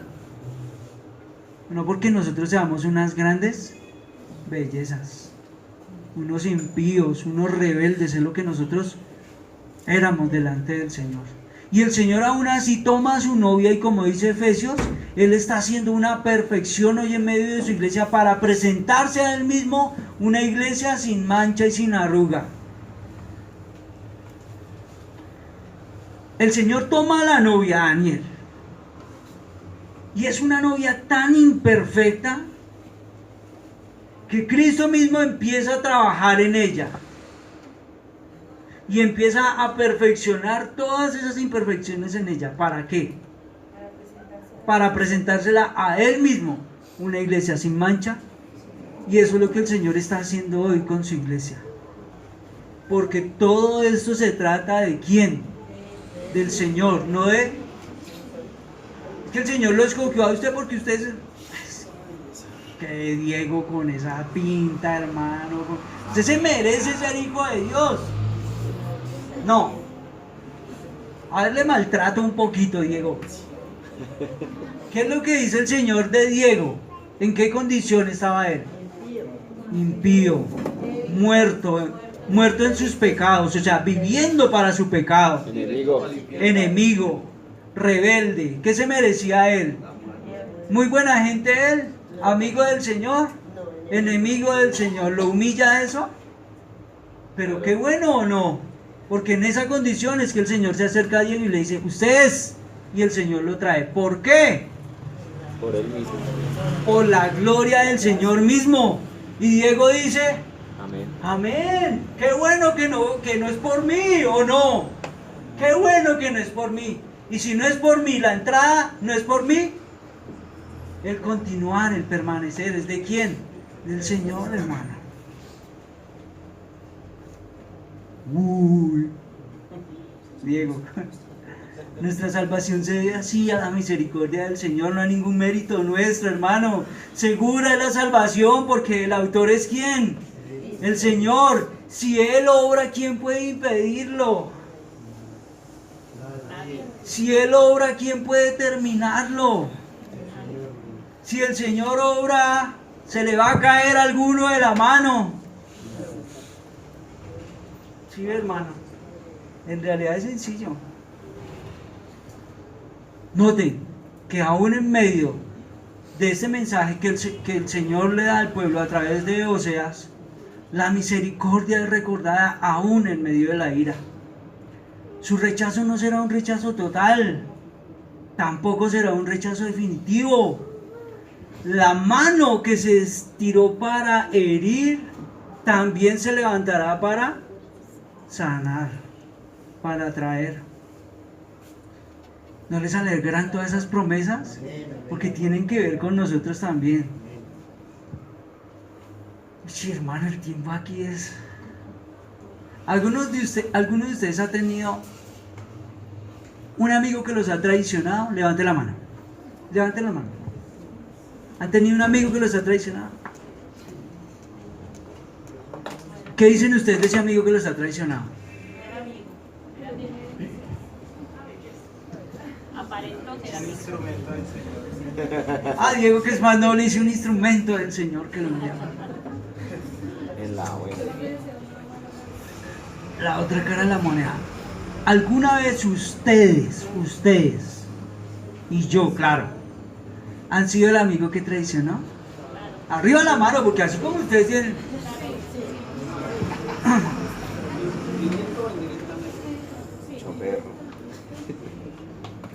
No porque nosotros seamos unas grandes bellezas, unos impíos, unos rebeldes, es lo que nosotros éramos delante del Señor. Y el Señor aún así toma a su novia y, como dice Efesios, Él está haciendo una perfección hoy en medio de su iglesia para presentarse a Él mismo una iglesia sin mancha y sin arruga. El Señor toma a la novia, Daniel, y es una novia tan imperfecta que Cristo mismo empieza a trabajar en ella y empieza a perfeccionar todas esas imperfecciones en ella. ¿Para qué? Para presentársela a Él mismo, una iglesia sin mancha. Y eso es lo que el Señor está haciendo hoy con su iglesia. Porque todo esto se trata de ¿quién? Del Señor, no de... Es que el Señor lo escogió a usted porque usted es... Que Diego con esa pinta, hermano. Usted se merece ser hijo de Dios. No. A ver, le maltrato un poquito, Diego. ¿Qué es lo que dice el Señor de Diego? ¿En qué condición estaba él? Impío, muerto en sus pecados, o sea, viviendo para su pecado. Enemigo, rebelde. ¿Qué se merecía él? Muy buena gente él, amigo del Señor, enemigo del Señor. ¿Lo humilla eso? Pero qué bueno o no. Porque en esa condición es que el Señor se acerca a Diego y le dice, usted es, y el Señor lo trae. ¿Por qué? Por Él mismo. Por la gloria del Señor mismo. Y Diego dice, amén. Amén. Qué bueno que no es por mí, ¿o no? Qué bueno que no es por mí. Y si no es por mí, la entrada no es por mí. El continuar, el permanecer, ¿es de quién? Del Señor, hermano. Uy, Diego, nuestra salvación se debe así a la misericordia del Señor, no a ningún mérito nuestro, hermano. Segura es la salvación porque el autor es ¿quién? El Señor. Si Él obra, ¿quién puede impedirlo? Si Él obra, ¿quién puede terminarlo? Si el Señor obra, se le va a caer alguno de la mano. Sí, hermano, en realidad es sencillo. Noten que aún en medio de ese mensaje que el Señor le da al pueblo a través de Oseas, la misericordia es recordada aún en medio de la ira. Su rechazo no será un rechazo total, tampoco será un rechazo definitivo. La mano que se estiró para herir también se levantará para sanar, para traer. ¿No les alegran todas esas promesas? Porque tienen que ver con nosotros también. Sí, hermano, el tiempo aquí es... ¿Algunos de ustedes han tenido un amigo que los ha traicionado? Levante la mano. Levante la mano. ¿Han tenido un amigo que los ha traicionado? ¿Qué dicen ustedes de ese amigo que los ha traicionado? Aparentó ser amigo. Instrumento del Señor. Ah, Diego, que es más noble, dice un instrumento del Señor que lo llama. En la buena. La otra cara de la moneda. ¿Alguna vez ustedes y yo, claro, han sido el amigo que traicionó? Arriba la mano, porque así como ustedes tienen... Choperro.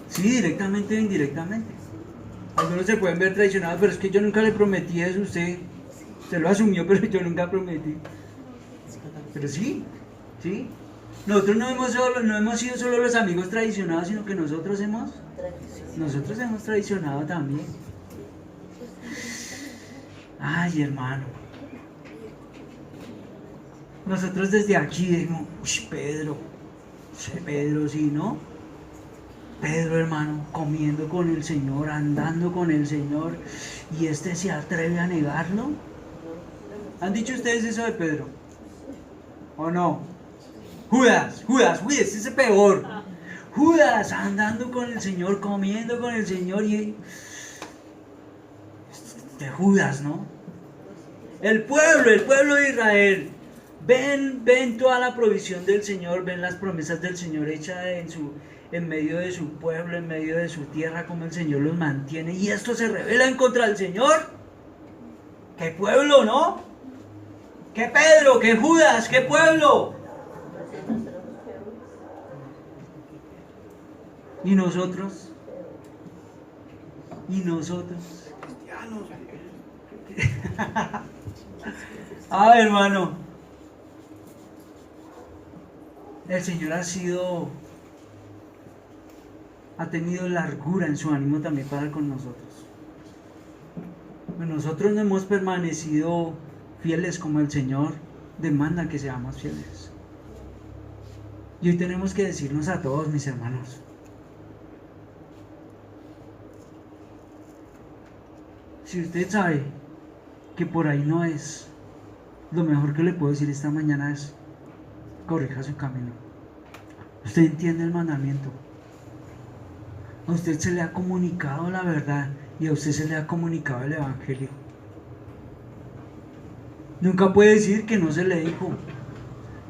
Sí, directamente o indirectamente. Algunos se pueden ver traicionados, pero es que yo nunca le prometí eso, usted lo asumió, pero yo nunca prometí. Pero sí. Nosotros no hemos sido solo los amigos traicionados, sino que nosotros hemos traicionado también. Ay, hermano. Nosotros desde aquí decimos, uy, Pedro, sí, ¿no? Pedro, hermano, comiendo con el Señor, andando con el Señor, y este se atreve a negarlo. ¿Han dicho ustedes eso de Pedro? ¿O no? Judas, ese es peor. Judas andando con el Señor, comiendo con el Señor, y de Judas, ¿no? El pueblo de Israel, ven toda la provisión del Señor, ven las promesas del Señor hechas en medio de su pueblo, en medio de su tierra, como el Señor los mantiene, y esto se rebela en contra del Señor. ¡Qué pueblo!, ¿no? ¡Qué Pedro! ¡Qué Judas! ¡Qué pueblo! ¿Y nosotros? Ah, hermano, el Señor ha tenido largura en su ánimo también para con nosotros. Nosotros no hemos permanecido fieles como el Señor demanda que seamos fieles. Y hoy tenemos que decirnos a todos, mis hermanos, si usted sabe que por ahí no es, lo mejor que le puedo decir esta mañana es: corrija su camino. Usted entiende el mandamiento, a usted se le ha comunicado la verdad y a usted se le ha comunicado el evangelio. Nunca puede decir que no se le dijo,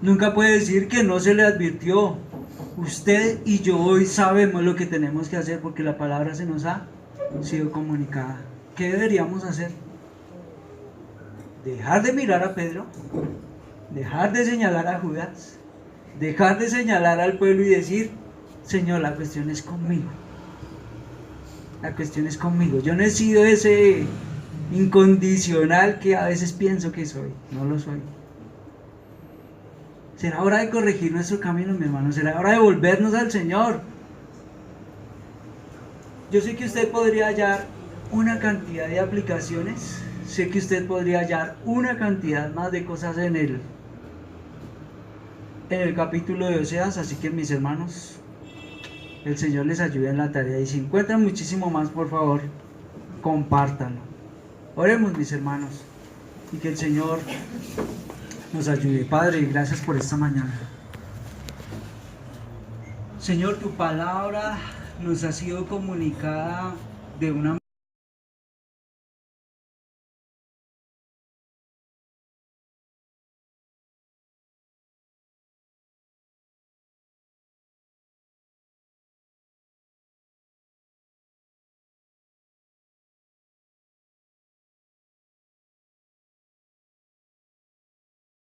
nunca puede decir que no se le advirtió. Usted y yo hoy sabemos lo que tenemos que hacer porque la palabra se nos ha sido comunicada. ¿Qué deberíamos hacer? Dejar de mirar a Pedro, dejar de señalar a Judas, dejar de señalar al pueblo y decir: Señor, la cuestión es conmigo. La cuestión es conmigo. Yo no he sido ese incondicional que a veces pienso que soy. No lo soy. Será hora de corregir nuestro camino, mi hermano. Será hora de volvernos al Señor. Yo sé que usted podría hallar una cantidad de aplicaciones. Sé que usted podría hallar una cantidad más de cosas en el capítulo de Oseas. Así que, mis hermanos, el Señor les ayude en la tarea. Y si encuentran muchísimo más, por favor, compártanlo. Oremos, mis hermanos, y que el Señor nos ayude. Padre, gracias por esta mañana. Señor, tu palabra nos ha sido comunicada de una